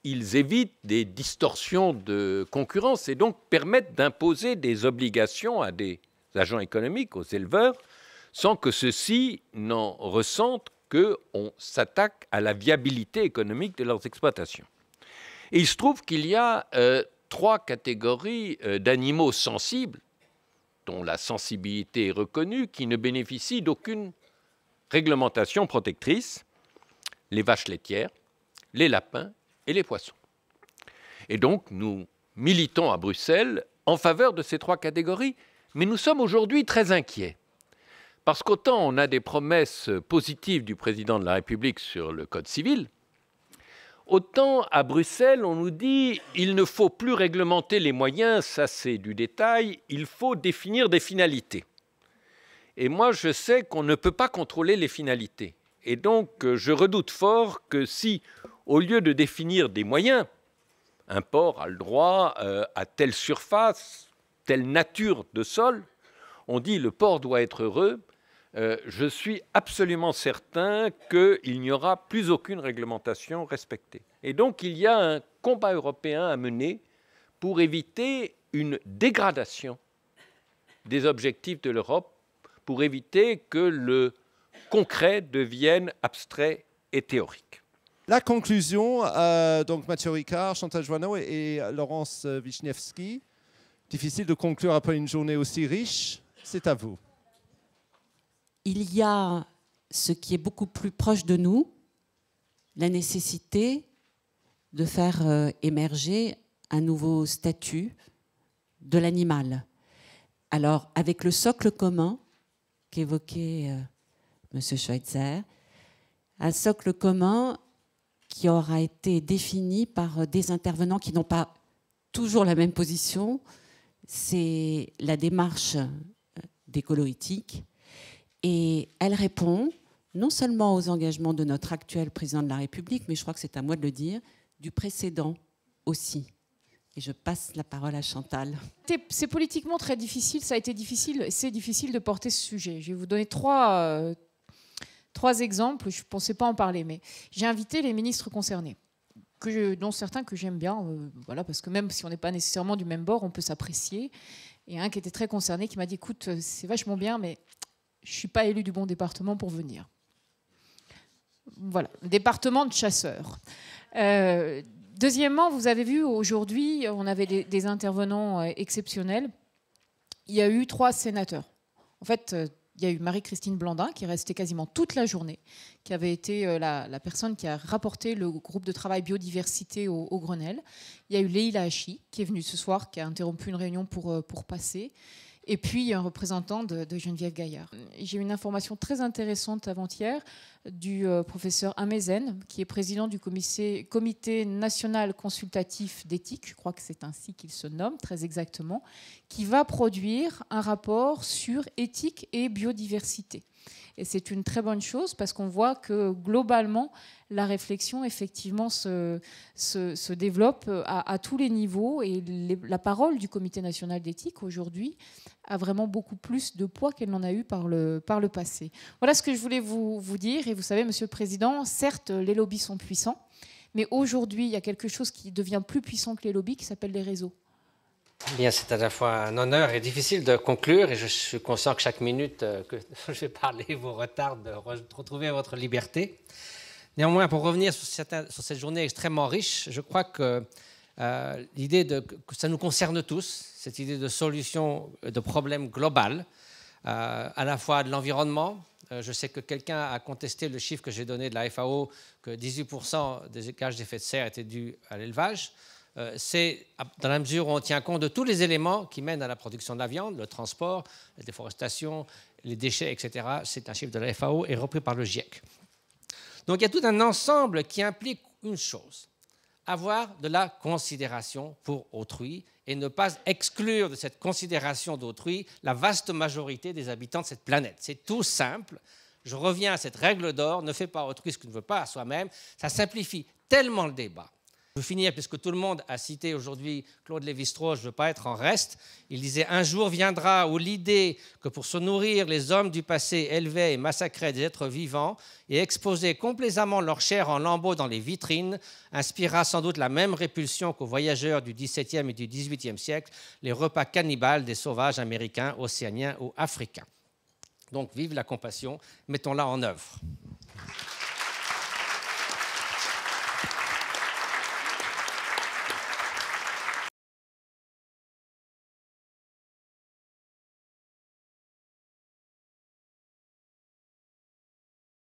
ils évitent des distorsions de concurrence et donc permettent d'imposer des obligations à des agents économiques, aux éleveurs, sans que ceux-ci n'en ressentent qu'on s'attaque à la viabilité économique de leurs exploitations. Et il se trouve qu'il y a 3 catégories d'animaux sensibles, dont la sensibilité est reconnue, qui ne bénéficient d'aucune réglementation protectrice: les vaches laitières, les lapins et les poissons. Et donc, nous militons à Bruxelles en faveur de ces 3 catégories, mais nous sommes aujourd'hui très inquiets. Parce qu'autant on a des promesses positives du président de la République sur le Code civil, autant à Bruxelles, on nous dit il ne faut plus réglementer les moyens, ça c'est du détail, il faut définir des finalités. Et moi, je sais qu'on ne peut pas contrôler les finalités. Et donc, je redoute fort que si, au lieu de définir des moyens, un porc a le droit à telle surface, telle nature de sol, on dit le porc doit être heureux, je suis absolument certain qu'il n'y aura plus aucune réglementation respectée. Et donc il y a un combat européen à mener pour éviter une dégradation des objectifs de l'Europe, pour éviter que le concret devienne abstrait et théorique. La conclusion, donc Mathieu Ricard, Chantal Joanneau et Laurence Wiśniewski. Difficile de conclure après une journée aussi riche. C'est à vous. Il y a ce qui est beaucoup plus proche de nous, la nécessité de faire émerger un nouveau statut de l'animal. Alors, avec le socle commun qu'évoquait M. Schweitzer, un socle commun qui aura été défini par des intervenants qui n'ont pas toujours la même position, c'est la démarche d'écolo-éthique. Et elle répond non seulement aux engagements de notre actuel président de la République, mais je crois que c'est à moi de le dire, du précédent aussi. Et je passe la parole à Chantal. C'est politiquement très difficile, ça a été difficile, c'est difficile de porter ce sujet. Je vais vous donner trois exemples, je ne pensais pas en parler, mais j'ai invité les ministres concernés. dont certains que j'aime bien, voilà, parce que même si on n'est pas nécessairement du même bord, on peut s'apprécier. Et un qui était très concerné, qui m'a dit, écoute, c'est vachement bien, mais je ne suis pas élu du bon département pour venir. Voilà, département de chasseurs. Deuxièmement, vous avez vu, aujourd'hui, on avait des intervenants exceptionnels. Il y a eu 3 sénateurs. En fait, il y a eu Marie-Christine Blandin, qui est restée quasiment toute la journée, qui avait été la personne qui a rapporté le groupe de travail biodiversité au Grenelle. Il y a eu Leïla Hachi, qui est venue ce soir, qui a interrompu une réunion pour passer. Et puis un représentant de Geneviève Gaillard. J'ai eu une information très intéressante avant-hier du professeur Amezen, qui est président du comité national consultatif d'éthique, je crois que c'est ainsi qu'il se nomme très exactement, qui va produire un rapport sur éthique et biodiversité. Et c'est une très bonne chose parce qu'on voit que globalement, la réflexion effectivement se développe à tous les niveaux et la parole du Comité national d'éthique aujourd'hui a vraiment beaucoup plus de poids qu'elle n'en a eu par le passé. Voilà ce que je voulais vous dire. Et vous savez, Monsieur le Président, certes, les lobbies sont puissants, mais aujourd'hui, il y a quelque chose qui devient plus puissant que les lobbies qui s'appelle les réseaux. Bien, c'est à la fois un honneur et difficile de conclure, et je suis conscient que chaque minute que je vais parler vous retarde de retrouver votre liberté. Néanmoins, pour revenir sur cette journée extrêmement riche, je crois que l'idée que ça nous concerne tous, cette idée de solution de problème global, à la fois de l'environnement. Je sais que quelqu'un a contesté le chiffre que j'ai donné de la FAO, que 18% des gaz d'effet de serre étaient dus à l'élevage. C'est dans la mesure où on tient compte de tous les éléments qui mènent à la production de la viande, le transport, la déforestation, les déchets, etc. C'est un chiffre de la FAO et repris par le GIEC. Donc il y a tout un ensemble qui implique une chose, avoir de la considération pour autrui et ne pas exclure de cette considération d'autrui la vaste majorité des habitants de cette planète. C'est tout simple. Je reviens à cette règle d'or, ne fais pas à autrui ce que tu ne veux pas à soi-même. Ça simplifie tellement le débat. Je veux finir, puisque tout le monde a cité aujourd'hui Claude Lévi-Strauss, je ne veux pas être en reste. Il disait « Un jour viendra où l'idée que pour se nourrir, les hommes du passé élevaient et massacraient des êtres vivants et exposaient complaisamment leur chair en lambeaux dans les vitrines inspirera sans doute la même répulsion qu'aux voyageurs du XVIIe et du XVIIIe siècle, les repas cannibales des sauvages américains, océaniens ou africains. » Donc vive la compassion, mettons-la en œuvre.